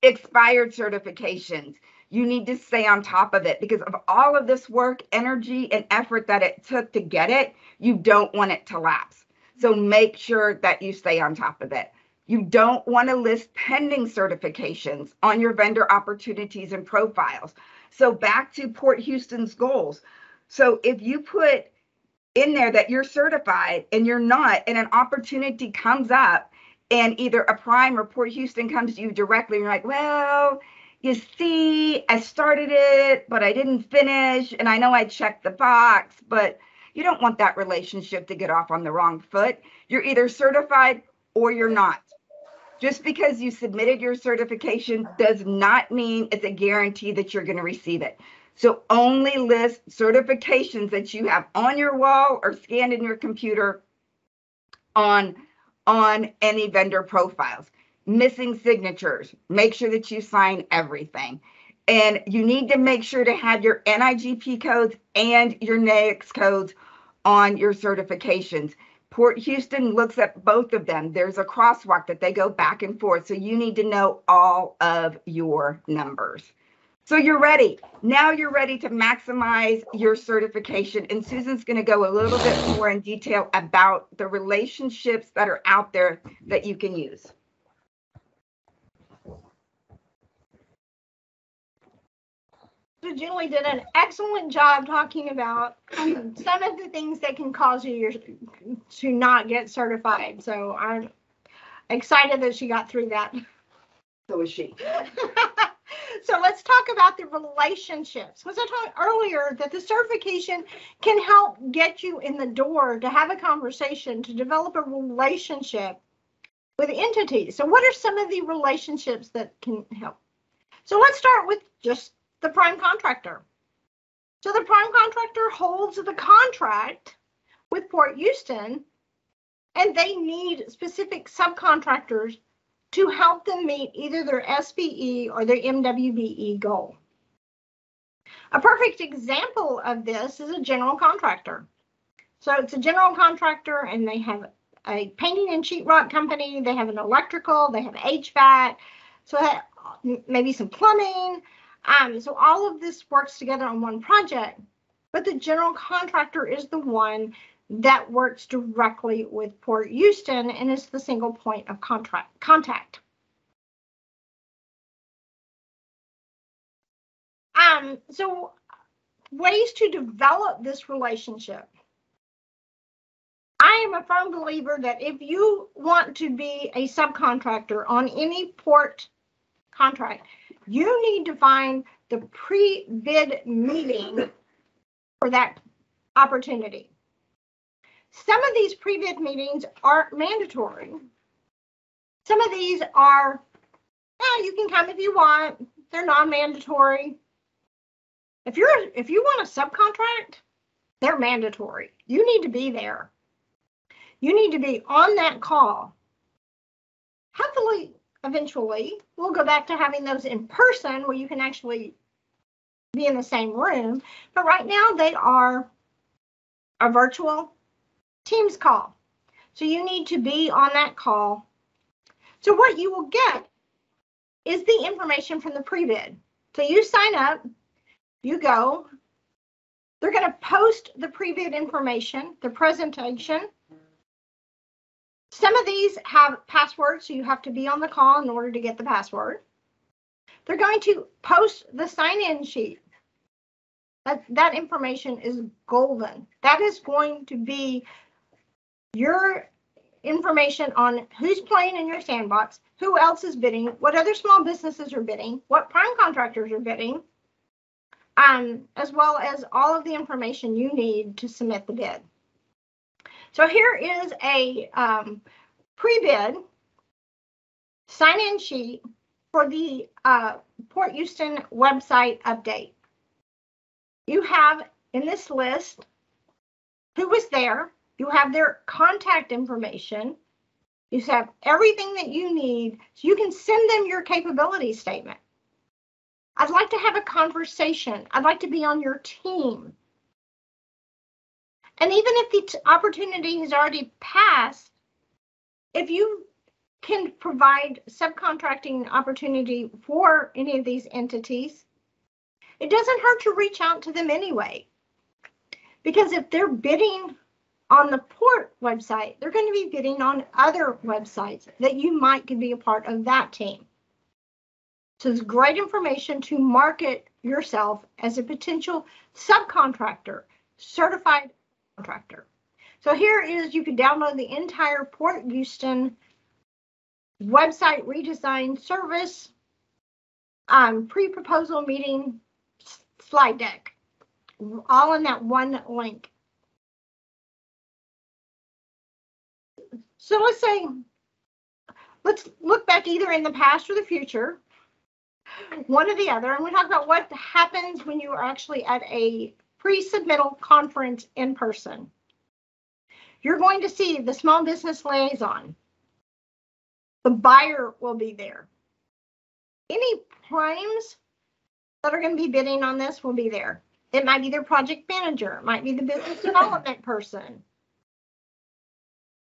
Expired certifications. You need to stay on top of it, because of all of this work, energy, and effort that it took to get it, you don't want it to lapse. So make sure that you stay on top of it. You don't want to list pending certifications on your vendor opportunities and profiles. So back to Port Houston's goals. So if you put in there that you're certified and you're not, and an opportunity comes up and either a prime or Port Houston comes to you directly, and you're like, well, you see, I started it, but I didn't finish. And I know I checked the box, but you don't want that relationship to get off on the wrong foot. You're either certified or you're not. Just because you submitted your certification does not mean it's a guarantee that you're going to receive it. So only list certifications that you have on your wall or scanned in your computer on any vendor profiles. Missing signatures, make sure that you sign everything. And you need to make sure to have your NIGP codes and your NAICS codes on your certifications. Port Houston looks at both of them. There's a crosswalk that they go back and forth. So you need to know all of your numbers. So you're ready. Now you're ready to maximize your certification. And Susan's going to go a little bit more in detail about the relationships that are out there that you can use. So Julie did an excellent job talking about some of the things that can cause you to not get certified. So I'm excited that she got through that. So is she. So let's talk about the relationships. Because I talked earlier that the certification can help get you in the door to have a conversation, to develop a relationship with entities. So what are some of the relationships that can help? So let's start with just the prime contractor. So the prime contractor holds the contract with Port Houston, and they need specific subcontractors to help them meet either their SBE or their MWBE goal. A perfect example of this is a general contractor. So it's a general contractor, and they have a painting and sheetrock company, they have an electrical, they have HVAC, so maybe some plumbing. So all of this works together on one project, but the general contractor is the one that works directly with Port Houston and is the single point of contact. So ways to develop this relationship. I am a firm believer that if you want to be a subcontractor on any port contract, you need to find the pre-bid meeting for that opportunity. Some of these pre-bid meetings aren't mandatory. Some of these are, you can come if you want. They're non-mandatory. If you want to subcontract, they're mandatory. You need to be there. You need to be on that call. Hopefully, eventually, we'll go back to having those in person where you can actually be in the same room. But right now, they are a virtual Teams call. So you need to be on that call. So what you will get is the information from the pre-bid. So you sign up, you go. They're going to post the pre-bid information, the presentation. Some of these have passwords, so you have to be on the call in order to get the password. They're going to post the sign-in sheet. That information is golden. That is going to be your information on who's playing in your sandbox, who else is bidding, what other small businesses are bidding, what prime contractors are bidding, as well as all of the information you need to submit the bid. So here is a pre-bid sign-in sheet for the Port Houston website update. You have in this list who was there. You have their contact information. You have everything that you need so you can send them your capability statement. I'd like to have a conversation. I'd like to be on your team. And even if the opportunity has already passed, if you can provide subcontracting opportunity for any of these entities, it doesn't hurt to reach out to them anyway. Because if they're bidding on the Port website, they're going to be bidding on other websites that you might be a part of that team. So it's great information to market yourself as a potential subcontractor, certified contractor. So here is, you can download the entire Port Houston website redesign service pre-proposal meeting slide deck, all in that one link. So let's look back either in the past or the future, one or the other, and we talk about what happens when you are actually at a pre-submittal conference in person. You're going to see the small business liaison. The buyer will be there. Any primes that are going to be bidding on this will be there. It might be their project manager, it might be the business development person,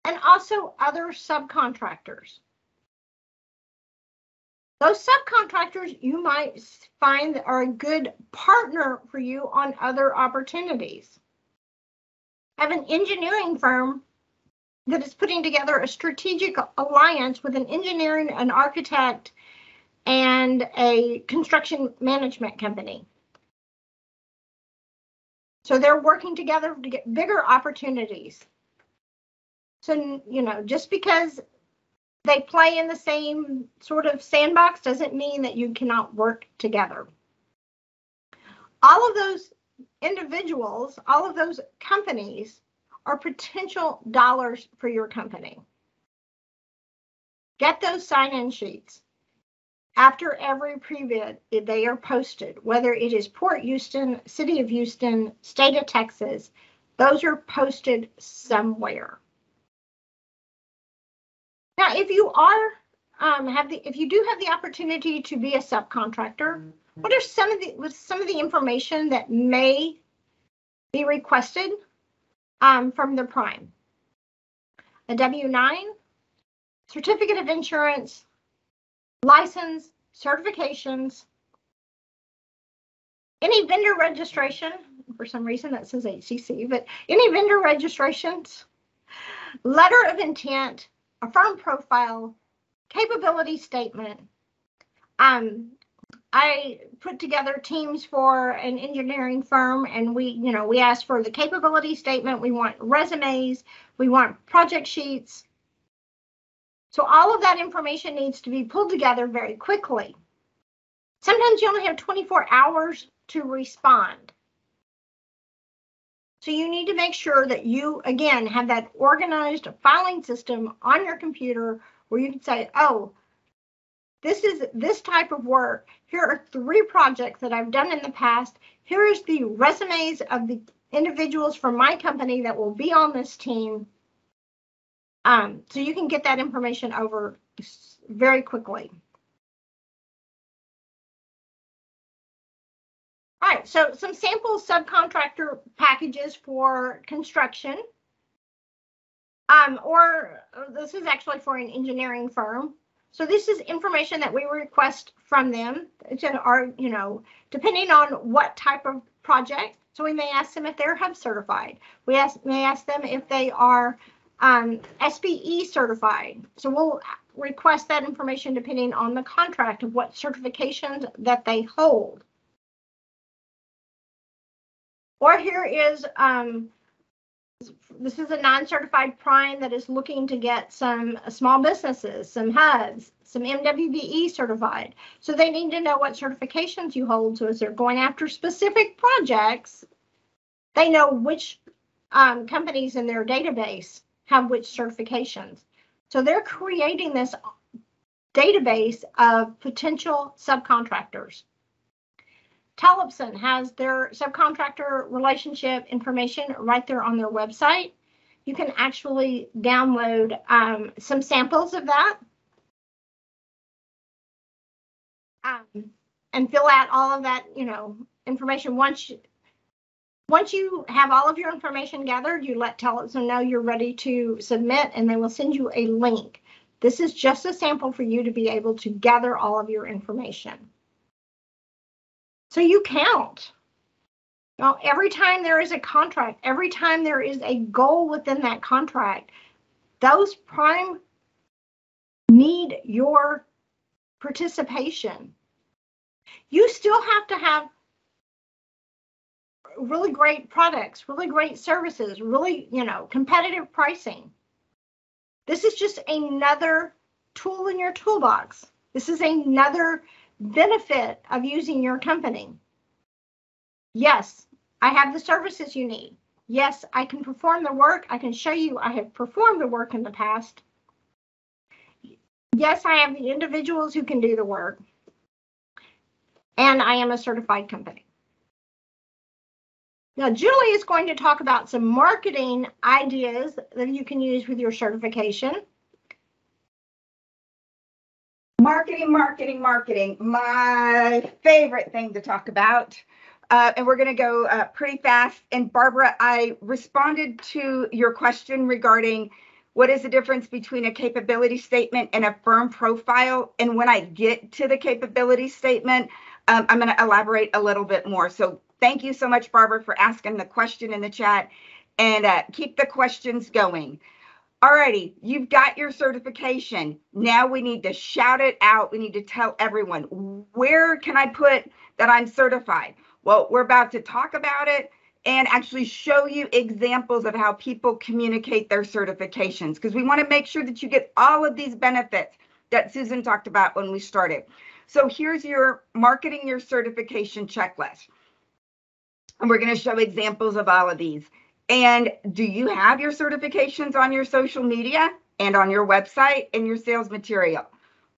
and also other subcontractors. Those subcontractors you might find are a good partner for you on other opportunities. Have an engineering firm that is putting together a strategic alliance with an engineering, an architect, and a construction management company. So they're working together to get bigger opportunities. So, just because they play in the same sort of sandbox doesn't mean that you cannot work together. All of those individuals, all of those companies are potential dollars for your company. Get those sign-in sheets. After every pre-bid, they are posted, whether it is Port Houston, City of Houston, State of Texas, those are posted somewhere. Now, if you are if you do have the opportunity to be a subcontractor, what are some of the information that may be requested from the prime? A W-9, certificate of insurance, license, certifications, any vendor registration. For some reason that says HCC, but any vendor registrations, letter of intent, a firm profile, capability statement. I put together teams for an engineering firm, and we asked for the capability statement. We want resumes. We want project sheets. So all of that information needs to be pulled together very quickly. Sometimes you only have 24 hours to respond. So you need to make sure that you, again, have that organized filing system on your computer where you can say, oh, this is this type of work. Here are 3 projects that I've done in the past. Here is the resumes of the individuals from my company that will be on this team. So you can get that information over very quickly. All right, so some sample subcontractor packages for construction. Or this is actually for an engineering firm. So this is information that we request from them. It's in our, you know, depending on what type of project. So we may ask them if they're Hub certified. We may ask them if they are SBE certified. So we'll request that information depending on the contract of what certifications that they hold. Or here is, this is a non-certified prime that is looking to get some small businesses, some HUBs, some MWBE certified. So they need to know what certifications you hold. So as they're going after specific projects, they know which companies in their database have which certifications. So they're creating this database of potential subcontractors. Tellefson has their subcontractor relationship information right there on their website. You can actually download some samples of that and fill out all of that, you know, information. Once you have all of your information gathered, you let Tellefson know you're ready to submit, and they will send you a link. This is just a sample for you to be able to gather all of your information. So you count. Now, every time there is a contract, every time there is a goal within that contract, those prime need your participation. You still have to have really great products, really great services, really, you know, competitive pricing. This is just another tool in your toolbox. This is another benefit of using your company. Yes, I have the services you need. Yes, I can perform the work. I can show you I have performed the work in the past. Yes, I have the individuals who can do the work. And I am a certified company. Now, Julie is going to talk about some marketing ideas that you can use with your certification. Marketing, marketing, marketing, my favorite thing to talk about. And we're going to go pretty fast. And Barbara, I responded to your question regarding what is the difference between a capability statement and a firm profile. And when I get to the capability statement, I'm going to elaborate a little bit more. So thank you so much, Barbara, for asking the question in the chat, and keep the questions going. Alrighty, you've got your certification. Now we need to shout it out. We need to tell everyone, where can I put that I'm certified? Well, we're about to talk about it and actually show you examples of how people communicate their certifications, because we want to make sure that you get all of these benefits that Susan talked about when we started. So here's your marketing your certification checklist. And we're going to show examples of all of these. And do you have your certifications on your social media and on your website and your sales material?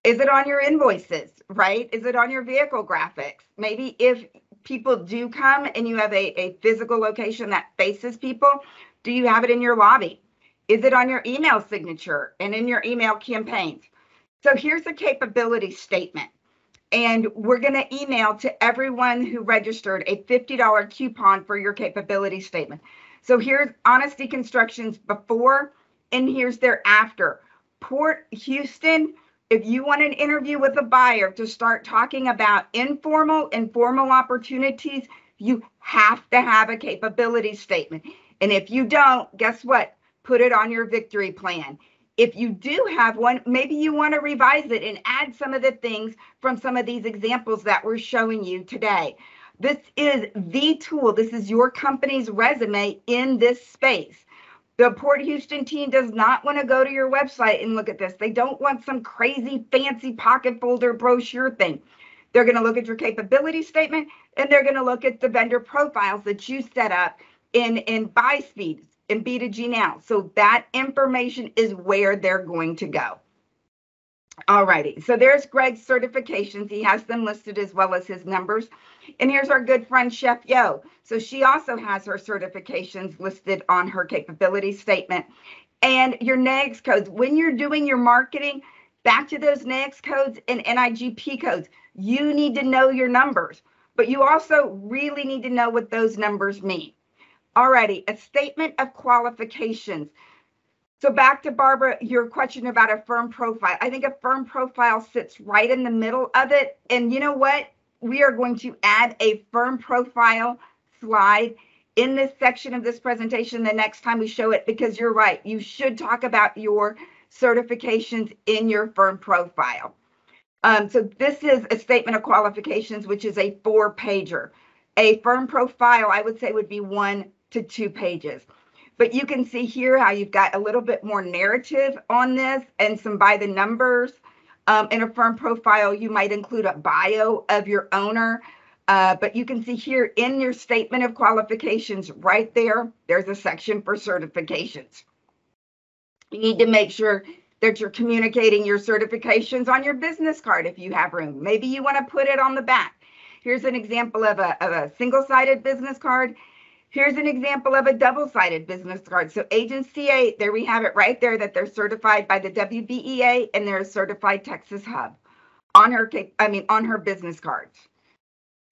Is it on your invoices, right? Is it on your vehicle graphics? Maybe if people do come and you have a physical location that faces people, do you have it in your lobby? Is it on your email signature and in your email campaigns? So here's a capability statement. And we're going to email to everyone who registered a $50 coupon for your capability statement. So here's Honesty Construction's before, and here's their after. Port Houston, if you want an interview with a buyer to start talking about informal and formal opportunities, you have to have a capability statement. And if you don't, guess what? Put it on your victory plan. If you do have one, maybe you want to revise it and add some of the things from some of these examples that we're showing you today. This is the tool. This is your company's resume in this space. The Port Houston team does not want to go to your website and look at this. They don't want some crazy fancy pocket folder brochure thing. They're going to look at your capability statement, and they're going to look at the vendor profiles that you set up in BuySpeed, in B2G Now. So that information is where they're going to go. All righty, so there's Greg's certifications. He has them listed as well as his numbers. And here's our good friend Chef Yo. So she also has her certifications listed on her capability statement. And your NAICS codes, when you're doing your marketing, back to those NAICS codes and NIGP codes, you need to know your numbers, but you also really need to know what those numbers mean. Alrighty, a statement of qualifications. So back to Barbara, your question about a firm profile. I think a firm profile sits right in the middle of it. And you know what? We are going to add a firm profile slide in this section of this presentation the next time we show it, because you're right. You should talk about your certifications in your firm profile. So this is a statement of qualifications, which is a 4-pager. A firm profile, I would say, would be 1 to 2 pages. But you can see here how you've got a little bit more narrative on this and some by the numbers. In a firm profile, you might include a bio of your owner. But you can see here in your statement of qualifications right there, there's a section for certifications. You need to make sure that you're communicating your certifications on your business card if you have room. Maybe you want to put it on the back. Here's an example of a single-sided business card. Here's an example of a double-sided business card. So Agency A, there we have it right there, that they're certified by the WBEA and they're a certified Texas hub on her business cards.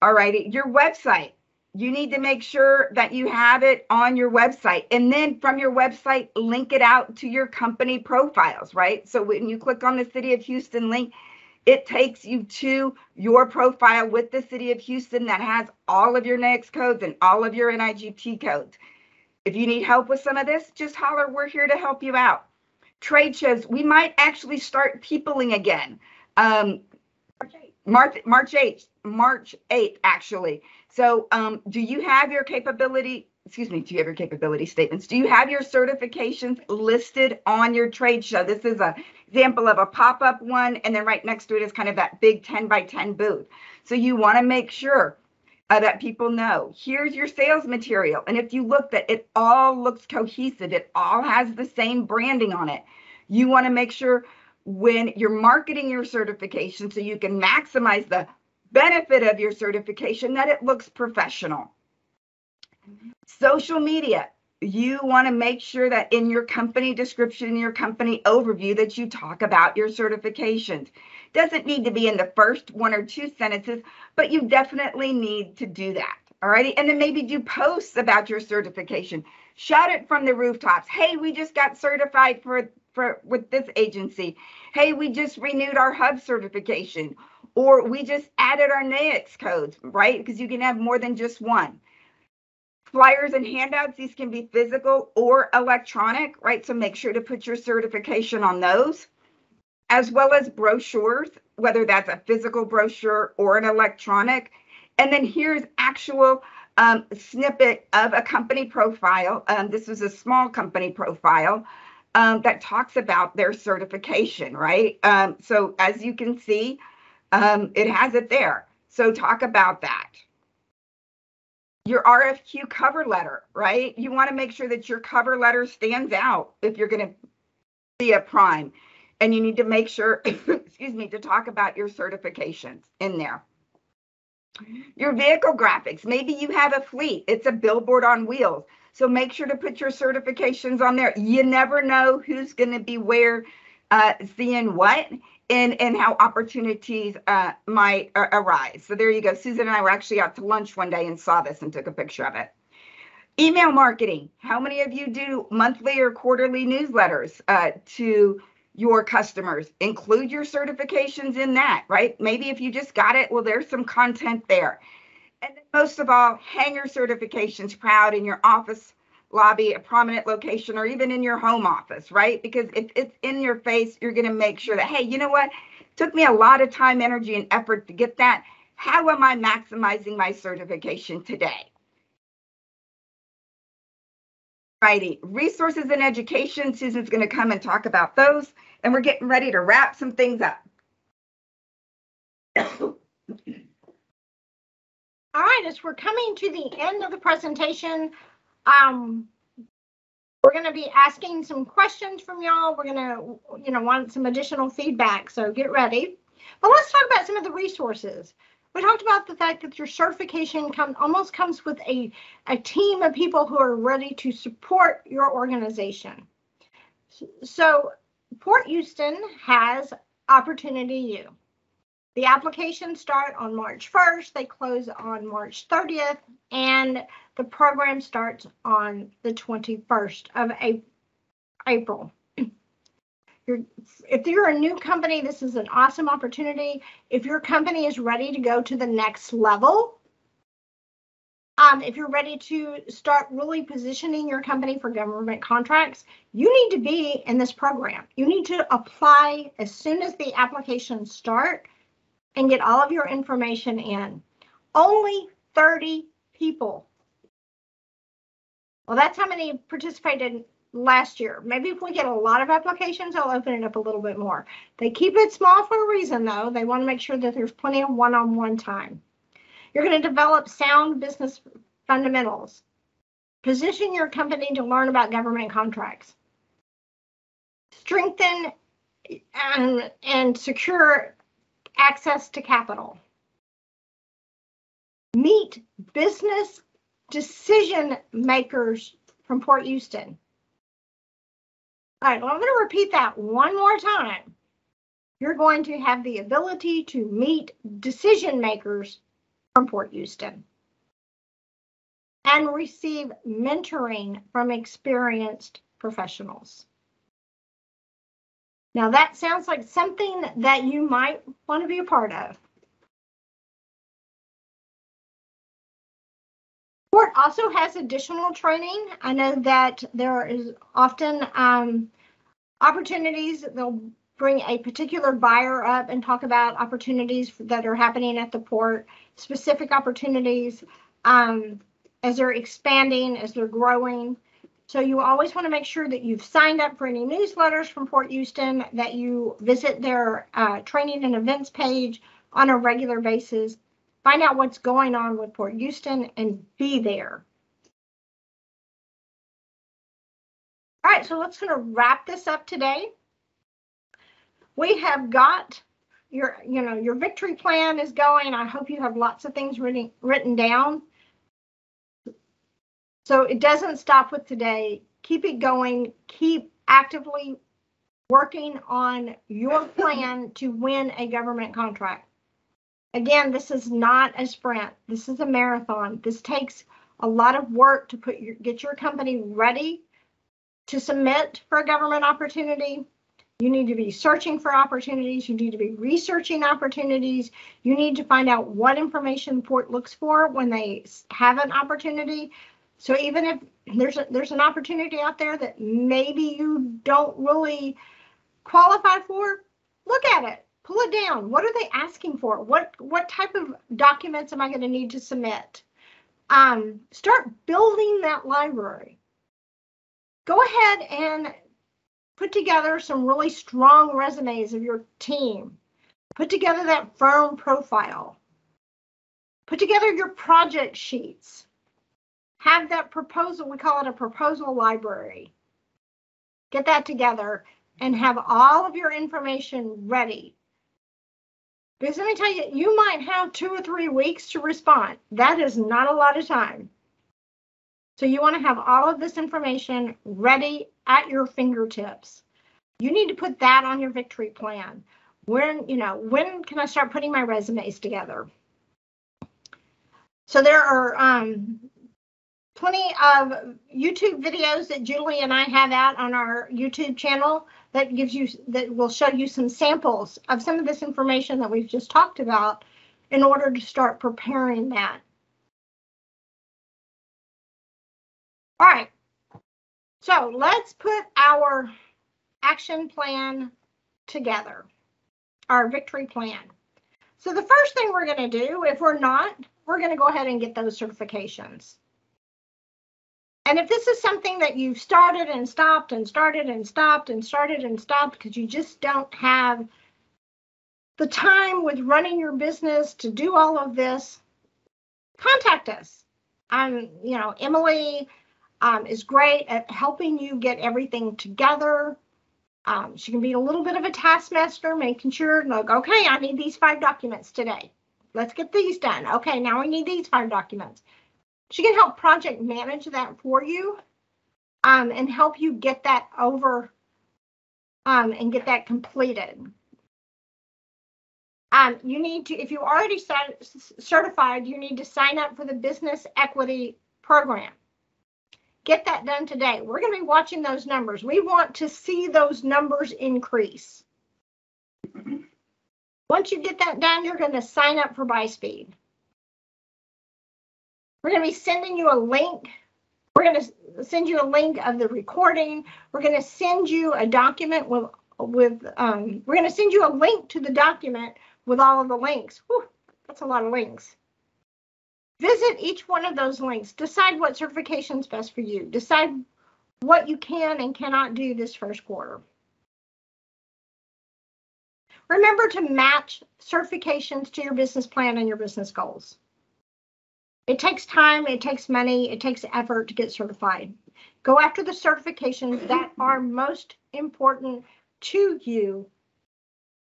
All righty, your website. You need to make sure that you have it on your website, and then from your website, link it out to your company profiles, right? So when you click on the City of Houston link, it takes you to your profile with the City of Houston that has all of your NAICS codes and all of your NIGP codes. If you need help with some of this, just holler, we're here to help you out. Trade shows, we might actually start peopling again. March 8th, actually. So do you have your capability statements? Do you have your certifications listed on your trade show? This is an example of a pop-up one, and then right next to it is kind of that big 10 by 10 booth. So you want to make sure that people know, here's your sales material. And if you look, that it all looks cohesive, it all has the same branding on it. You want to make sure when you're marketing your certification so you can maximize the benefit of your certification, that it looks professional. Social media, you want to make sure that in your company description, your company overview, that you talk about your certifications. Doesn't need to be in the first 1 or 2 sentences, but you definitely need to do that. All righty, and then maybe do posts about your certification. Shout it from the rooftops. Hey, we just got certified with this agency. Hey, we just renewed our hub certification, or we just added our NAICS codes, right? Because you can have more than just one. Flyers and handouts, these can be physical or electronic, right? So make sure to put your certification on those, as well as brochures, whether that's a physical brochure or an electronic. And then here's actual snippet of a company profile. This was a small company profile that talks about their certification, right? So as you can see, it has it there. So talk about that. Your RFQ cover letter, right? You want to make sure that your cover letter stands out if you're going to be a prime. And you need to make sure, excuse me, to talk about your certifications in there. Your vehicle graphics, maybe you have a fleet, it's a billboard on wheels. So make sure to put your certifications on there. You never know who's going to be where, seeing what, and how opportunities might arise. So there you go. Susan and I were actually out to lunch one day and saw this and took a picture of it. Email marketing. How many of you do monthly or quarterly newsletters to your customers? Include your certifications in that, right? Maybe if you just got it, well, there's some content there. And then most of all, hang your certifications proud in your office lobby, a prominent location, or even in your home office, right? Because if it's in your face, you're going to make sure that, hey, you know what? It took me a lot of time, energy, and effort to get that. How am I maximizing my certification today? Righty, resources and education. Susan's going to come and talk about those, and we're getting ready to wrap some things up. All right, as we're coming to the end of the presentation, we're going to be asking some questions from y'all. We're going to, want some additional feedback, so get ready. But let's talk about some of the resources. We talked about the fact that your certification almost comes with a team of people who are ready to support your organization. So Port Houston has Opportunity U. The applications start on March 1st, they close on March 30th, and the program starts on the 21st of April. If you're a new company, this is an awesome opportunity. If your company is ready to go to the next level, if you're ready to start really positioning your company for government contracts, you need to be in this program. You need to apply as soon as the applications start and get all of your information in. Only 30 people. Well, that's how many participated last year. Maybe if we get a lot of applications, I'll open it up a little bit more. They keep it small for a reason, though. They want to make sure that there's plenty of one-on-one time. You're going to develop sound business fundamentals. Position your company to learn about government contracts. Strengthen and secure access to capital. Meet business decision makers from Port Houston. All right, well, I'm going to repeat that one more time. You're going to have the ability to meet decision makers from Port Houston and receive mentoring from experienced professionals. Now, that sounds like something that you might want to be a part of. Port also has additional training. I know that there is often opportunities. They'll bring a particular buyer up and talk about opportunities that are happening at the port, specific opportunities as they're expanding, as they're growing. So you always want to make sure that you've signed up for any newsletters from Port Houston, that you visit their training and events page on a regular basis. Find out what's going on with Port Houston and be there. All right, so let's kind of wrap this up today. We have got your victory plan is going. I hope you have lots of things written down. So it doesn't stop with today. Keep it going. Keep actively working on your plan to win a government contract. Again, this is not a sprint. This is a marathon. This takes a lot of work to get your company ready to submit for a government opportunity. You need to be searching for opportunities. You need to be researching opportunities. You need to find out what information Port looks for when they have an opportunity. So even if there's an opportunity out there that maybe you don't really qualify for, look at it, pull it down. What are they asking for? What type of documents am I going to need to submit? Start building that library. Go ahead and put together some really strong resumes of your team. Put together that firm profile. Put together your project sheets. Have that proposal, we call it a proposal library. Get that together and have all of your information ready. Because let me tell you, you might have 2 or 3 weeks to respond. That is not a lot of time. So you want to have all of this information ready at your fingertips. You need to put that on your victory plan. When can I start putting my resumes together? So there are plenty of YouTube videos that Julie and I have out on our YouTube channel that will show you some samples of some of this information that we've just talked about in order to start preparing that. All right, so let's put our action plan together, our victory plan. So the first thing we're going to do, if we're not, we're going to go ahead and get those certifications. And if this is something that you've started and stopped and started and stopped and started and stopped because you just don't have the time with running your business to do all of this, contact us. You know, Emily is great at helping you get everything together. She can be a little bit of a taskmaster, making sure, like, okay, I need these 5 documents today. Let's get these done. Okay, now we need these 5 documents. She can help project manage that for you, and help you get that over, and get that completed. You need to, if you already certified, you need to sign up for the Business Equity Program. Get that done today. We're going to be watching those numbers. We want to see those numbers increase. Once you get that done, you're going to sign up for BuySpeed. We're going to be sending you a link. We're going to send you a link of the recording. We're going to send you a document we're going to send you a link to the document with all of the links. Whew, that's a lot of links. Visit each one of those links. Decide what certification is best for you. Decide what you can and cannot do this first quarter. Remember to match certifications to your business plan and your business goals. It takes time, it takes money, it takes effort to get certified. Go after the certifications that are most important to you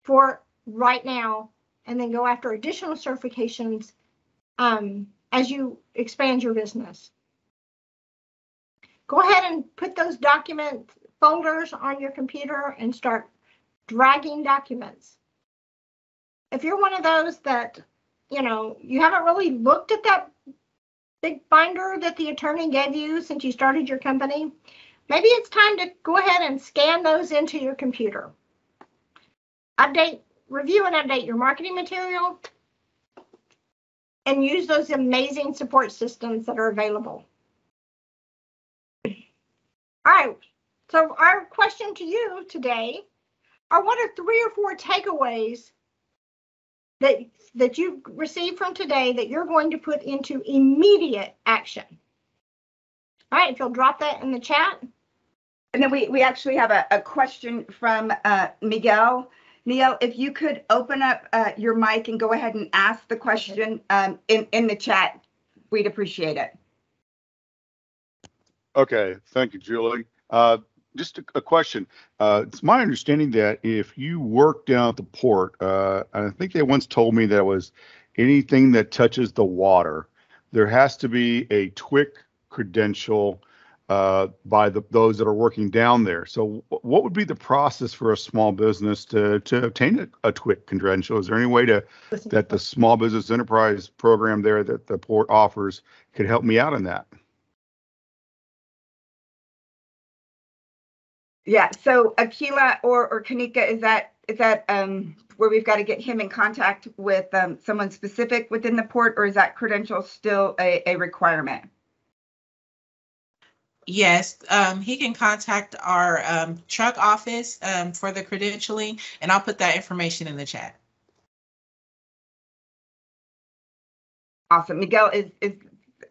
for right now, and then go after additional certifications as you expand your business. Go ahead and put those document folders on your computer and start dragging documents. If you're one of those that, you know, you haven't really looked at that big binder that the attorney gave you since you started your company, maybe it's time to go ahead and scan those into your computer. Review and update your marketing material, and use those amazing support systems that are available. All right, so our question to you today are, what are 3 or 4 takeaways that you received from today that you're going to put into immediate action? All right, if you'll drop that in the chat. And then we actually have a question from Miguel. Neil, if you could open up your mic and go ahead and ask the question in the chat, we'd appreciate it. Okay, thank you, Julie. Just a question. It's my understanding that if you work down at the port, I think they once told me that it was anything that touches the water, there has to be a TWIC credential by those that are working down there. So what would be the process for a small business to obtain a TWIC credential? Is there any way that the Small Business Enterprise program there that the port offers could help me out in that? Yeah, so Akila or Kanika, is that where we've got to get him in contact with someone specific within the port, or is that credential still a requirement? Yes, he can contact our truck office for the credentialing, and I'll put that information in the chat. Awesome. Miguel,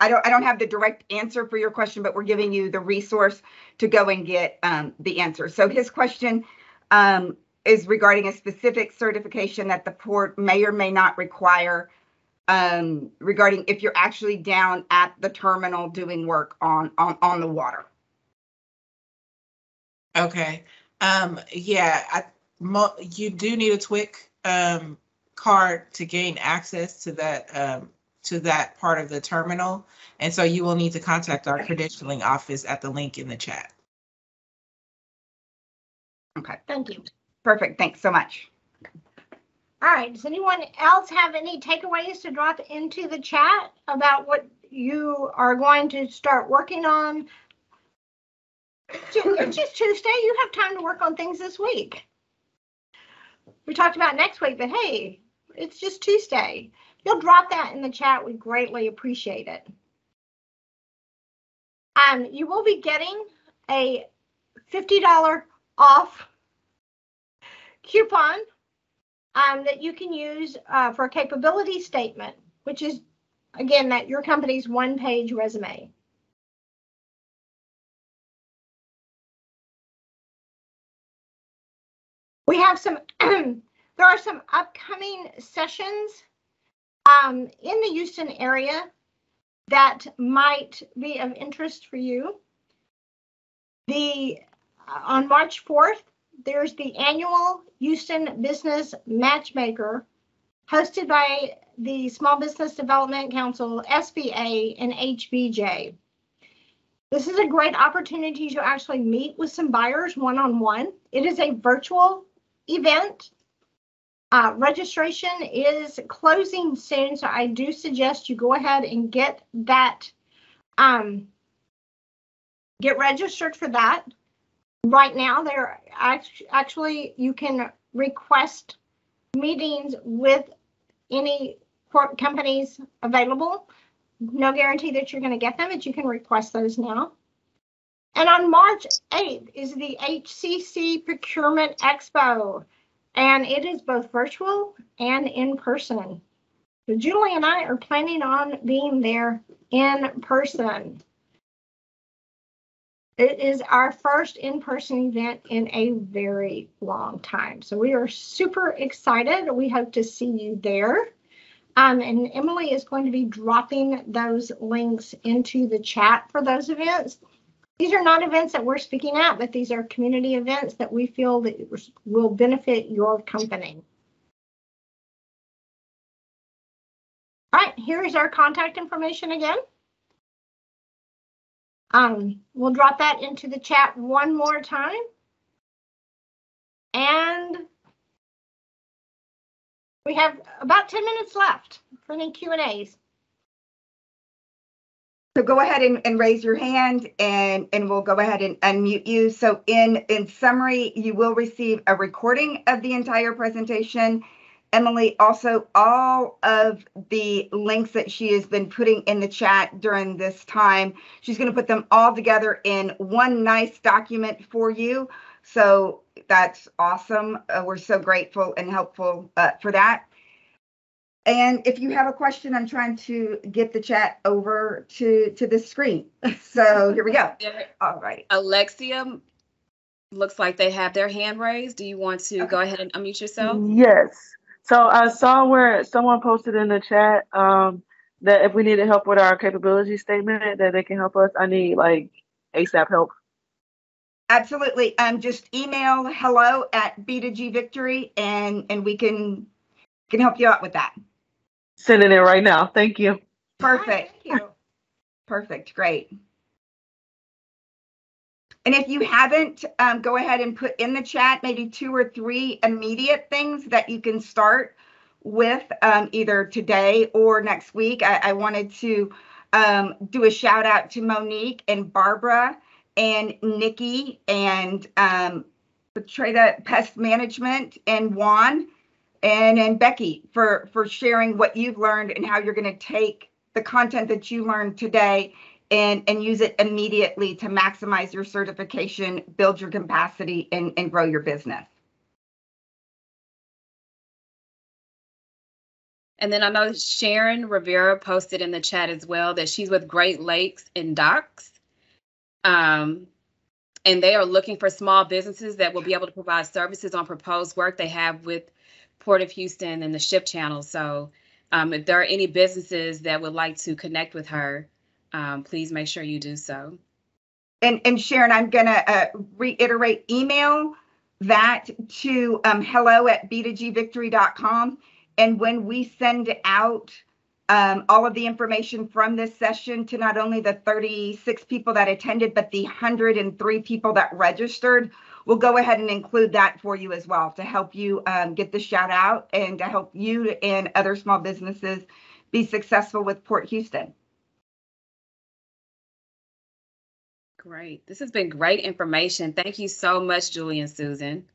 I don't have the direct answer for your question, but we're giving you the resource to go and get the answer. So his question is regarding a specific certification that the port may or may not require, regarding if you're actually down at the terminal doing work on the water. Okay. Yeah, you do need a TWIC card to gain access to that part of the terminal, and so you will need to contact our credentialing office at the link in the chat. Okay. Thank you. Perfect. Thanks so much. All right, does anyone else have any takeaways to drop into the chat about what you are going to start working on? It's just Tuesday. You have time to work on things this week. We talked about next week, but hey, it's just Tuesday. If you'll drop that in the chat, we greatly appreciate it. You will be getting a $50 off coupon that you can use for a capability statement, which is, again, that your company's one-page resume. We have some, there are some upcoming sessions in the Houston area that might be of interest for you. On March 4th, there's the annual Houston Business Matchmaker hosted by the Small Business Development Council, SBA, and HBJ. This is a great opportunity to actually meet with some buyers one-on-one. It is a virtual event. Registration is closing soon, so I do suggest you go ahead and get that, get registered for that. Right now, there actually you can request meetings with any companies available. No guarantee that you're going to get them, but you can request those now. And on March 8th is the HCC Procurement Expo, and it is both virtual and in person. So Julie and I are planning on being there in person. It is our first in-person event in a very long time. So we are super excited. We hope to see you there. And Emily is going to be dropping those links into the chat for those events. These are not events that we're speaking at, but these are community events that we feel that will benefit your company. All right, here's our contact information again. We'll drop that into the chat one more time. And we have about 10 minutes left for any Q&As. So go ahead and raise your hand, and we'll go ahead and unmute you. So in summary, you will receive a recording of the entire presentation. Emily, also all of the links that she has been putting in the chat during this time, she's going to put them all together in one nice document for you. So that's awesome. We're so grateful and helpful for that. And if you have a question, I'm trying to get the chat over to the screen. So here we go. All right. Alexia, looks like they have their hand raised. Do you want to go ahead and unmute yourself? Yes. So I saw where someone posted in the chat that if we needed help with our capability statement, that they can help us. I need like ASAP help. Absolutely. Just email hello@B2G Victory, and we can help you out with that. Sending it right now. Thank you. Perfect. Thank you. Perfect. Great. And if you haven't, go ahead and put in the chat maybe 2 or 3 immediate things that you can start with either today or next week. I wanted to do a shout out to Monique and Barbara and Nikki and Petrata Pest Management and Juan and Becky for sharing what you've learned and how you're going to take the content that you learned today and use it immediately to maximize your certification, build your capacity, and grow your business. And then I know Sharon Rivera posted in the chat as well that she's with Great Lakes and Docks. And they are looking for small businesses that will be able to provide services on proposed work they have with Port of Houston and the ship channel. So if there are any businesses that would like to connect with her, please make sure you do so. And Sharon, I'm going to reiterate, email that to hello@b2gvictory.com. And when we send out all of the information from this session to not only the 36 people that attended, but the 103 people that registered, we'll go ahead and include that for you as well to help you get the shout out and to help you and other small businesses be successful with Port Houston. Great. This has been great information. Thank you so much, Julie and Susan.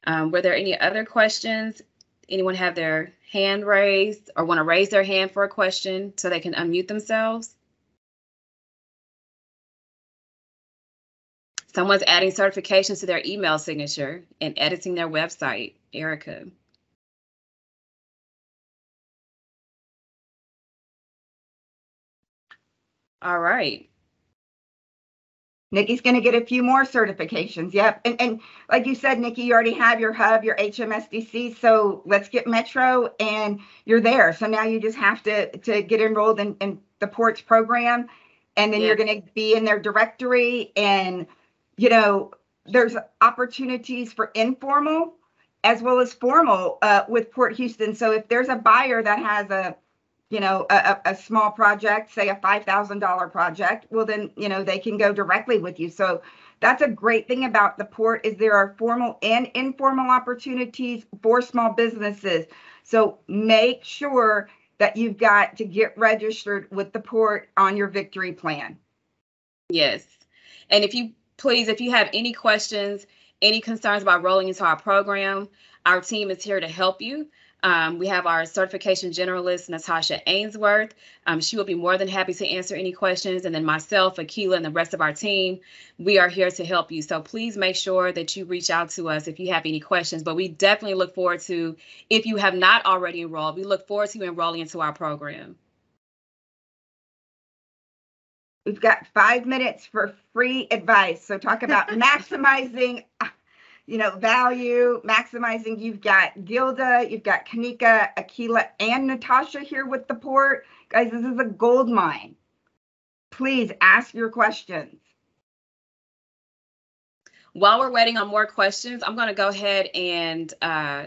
Were there any other questions? Anyone have their hand raised or want to raise their hand for a question so they can unmute themselves? Someone's adding certifications to their email signature and editing their website. Erica. All right. Nikki's going to get a few more certifications. Yep. And like you said, Nikki, you already have your hub, your HMSDC. So let's get Metro and you're there. So now you just have to get enrolled and the Ports program, and then you're going to be in their directory. And, you know, there's opportunities for informal as well as formal with Port Houston. So if there's a buyer that has a, you know, a small project, say a $5,000 project, well, then, you know, they can go directly with you. So that's a great thing about the Port, is there are formal and informal opportunities for small businesses. So make sure that you've got to get registered with the Port on your Victory plan. Yes. And if you have any questions, any concerns about rolling into our program, our team is here to help you. We have our certification generalist, Natasha Ainsworth. She will be more than happy to answer any questions. And then myself, Akila, and the rest of our team, we are here to help you. So please make sure that you reach out to us if you have any questions. But we definitely look forward to, if you have not already enrolled, we look forward to you enrolling into our program. We've got 5 minutes for free advice. So talk about maximizing value, maximizing. You've got Gilda, you've got Kanika, Akila, and Natasha here with the Port. Guys, this is a gold mine. Please ask your questions. While we're waiting on more questions, I'm going to go ahead and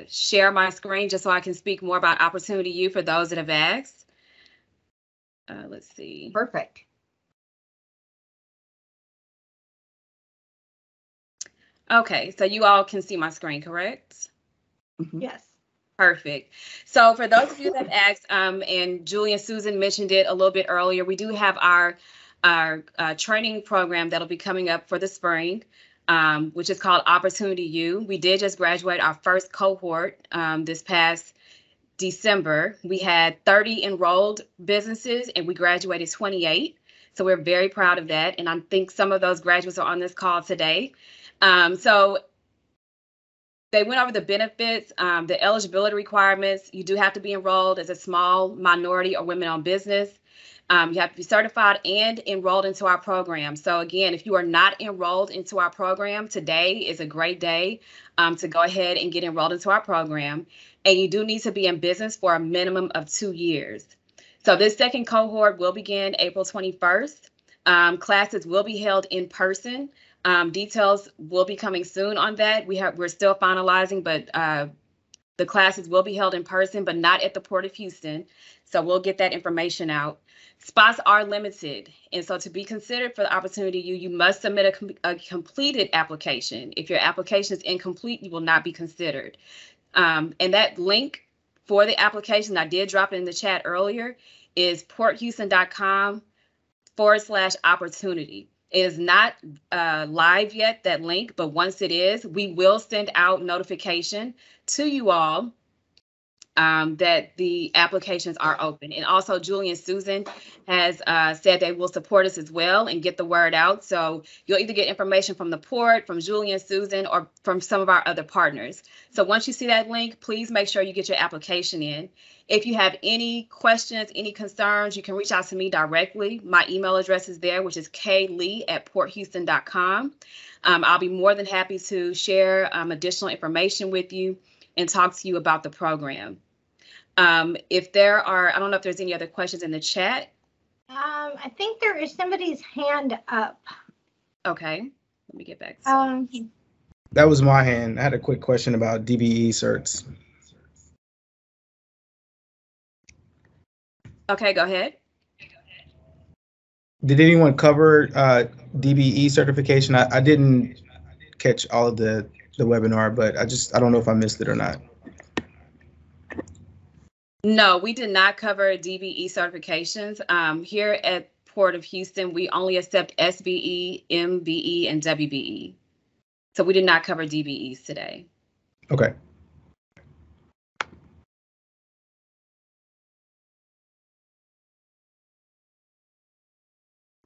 share my screen just so I can speak more about Opportunity U for those that have asked. Let's see. Perfect. Okay, so you all can see my screen, correct? Yes. Perfect. So for those of you that have asked, and Julie and Susan mentioned it a little bit earlier, we do have our training program that'll be coming up for the spring, which is called Opportunity U. We did just graduate our first cohort this past December. We had 30 enrolled businesses and we graduated 28. So we're very proud of that. And I think some of those graduates are on this call today. So they went over the benefits, the eligibility requirements. You do have to be enrolled as a small minority or women-owned business. You have to be certified and enrolled into our program. So again, if you are not enrolled into our program, today is a great day to go ahead and get enrolled into our program. And you do need to be in business for a minimum of 2 years. So this second cohort will begin April 21st. Classes will be held in person. Details will be coming soon on that. We're still finalizing, but the classes will be held in person, but not at the Port of Houston. So we'll get that information out. Spots are limited. And so to be considered for the Opportunity U, you must submit a completed application. If your application is incomplete, you will not be considered. And that link for the application, I did drop it in the chat earlier, is porthouston.com/opportunity. It is not live yet, that link, but once it is, we will send out notification to you all that the applications are open. And also Julie and Susan has said they will support us as well and get the word out. So you'll either get information from the Port, from Julie and Susan, or from some of our other partners. So once you see that link, please make sure you get your application in. If you have any questions, any concerns, you can reach out to me directly. My email address is there, which is klee@porthouston.com. I'll be more than happy to share additional information with you and talk to you about the program. If there are, I don't know if there's any other questions in the chat. I think there is somebody's hand up. Okay, let me get back to that was my hand. I had a quick question about DBE certs. Okay, go ahead. Did anyone cover DBE certification? I didn't catch all of the webinar, but I don't know if I missed it or not. No, we did not cover DBE certifications. Here at Port of Houston, we only accept SBE, MBE, and WBE. So we did not cover DBEs today. Okay.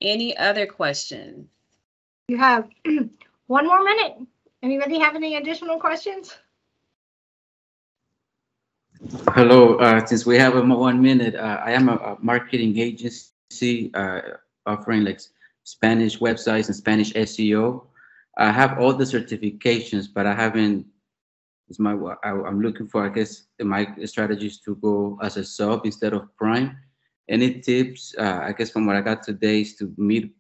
Any other questions? You have 1 more minute. Anybody have any additional questions? Hello, since we have 1 minute, I am a marketing agency offering like Spanish websites and Spanish SEO. I have all the certifications, but I haven't, I'm looking for, I guess, my strategy is to go as a sub instead of prime. Any tips? I guess from what I got today is to meet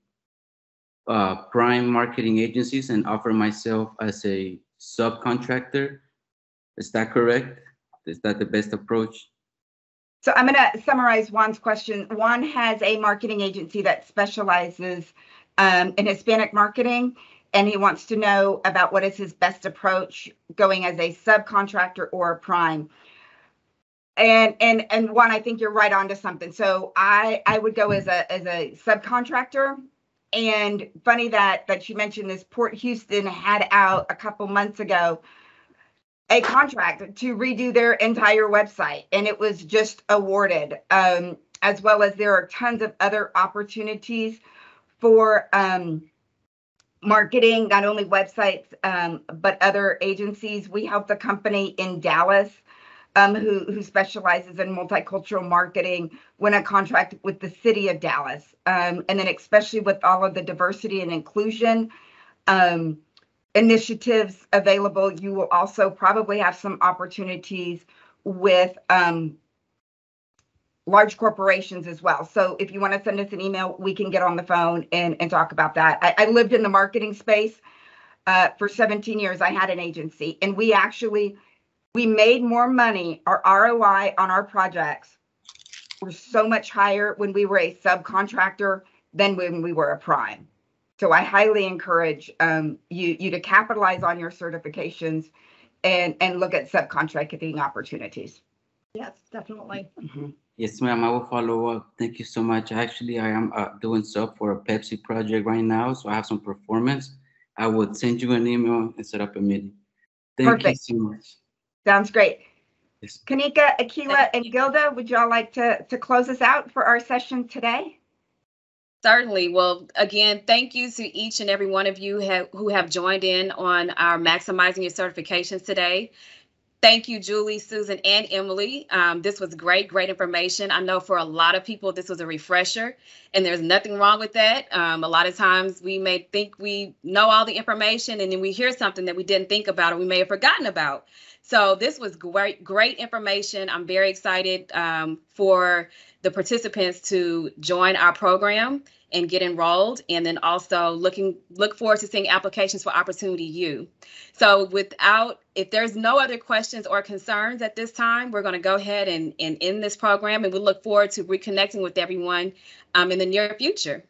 prime marketing agencies and offer myself as a subcontractor. Is that correct? Is that the best approach? So I'm going to summarize Juan's question. Juan has a marketing agency that specializes in Hispanic marketing, and he wants to know about what is his best approach going as a subcontractor or a prime. And Juan, I think you're right on to something. So I would go as a subcontractor. And funny that you mentioned this. Port Houston had out a couple months ago a contract to redo their entire website, and it was just awarded. As well as there are tons of other opportunities for marketing, not only websites, but other agencies. We helped a company in Dallas who specializes in multicultural marketing win a contract with the city of Dallas. And then especially with all of the diversity and inclusion initiatives available, you will also probably have some opportunities with large corporations as well. So if you want to send us an email, we can get on the phone and talk about that. I lived in the marketing space for 17 years. I had an agency, and we made more money. Our ROI on our projects were so much higher when we were a subcontractor than when we were a prime. So I highly encourage you to capitalize on your certifications and look at subcontracting opportunities. Yes, definitely. Mm-hmm. Yes, ma'am. I will follow up. Thank you so much. Actually, I am doing sub for a Pepsi project right now, so I have some performance. I would send you an email and set up a meeting. Thank you so much. Sounds great. Yes. Kanika, Akila, and Gilda, would y'all like to close us out for our session today? Certainly. Well, again, thank you to each and every one of you who have joined in on our Maximizing Your Certifications today. Thank you, Julie, Susan, and Emily. This was great information. I know for a lot of people, this was a refresher, and there's nothing wrong with that. A lot of times we may think we know all the information, and then we hear something that we didn't think about or we may have forgotten about. So this was great information. I'm very excited for the participants to join our program and get enrolled, and then also look forward to seeing applications for Opportunity U. So if there's no other questions or concerns at this time, we're going to go ahead and end this program, and we look forward to reconnecting with everyone in the near future.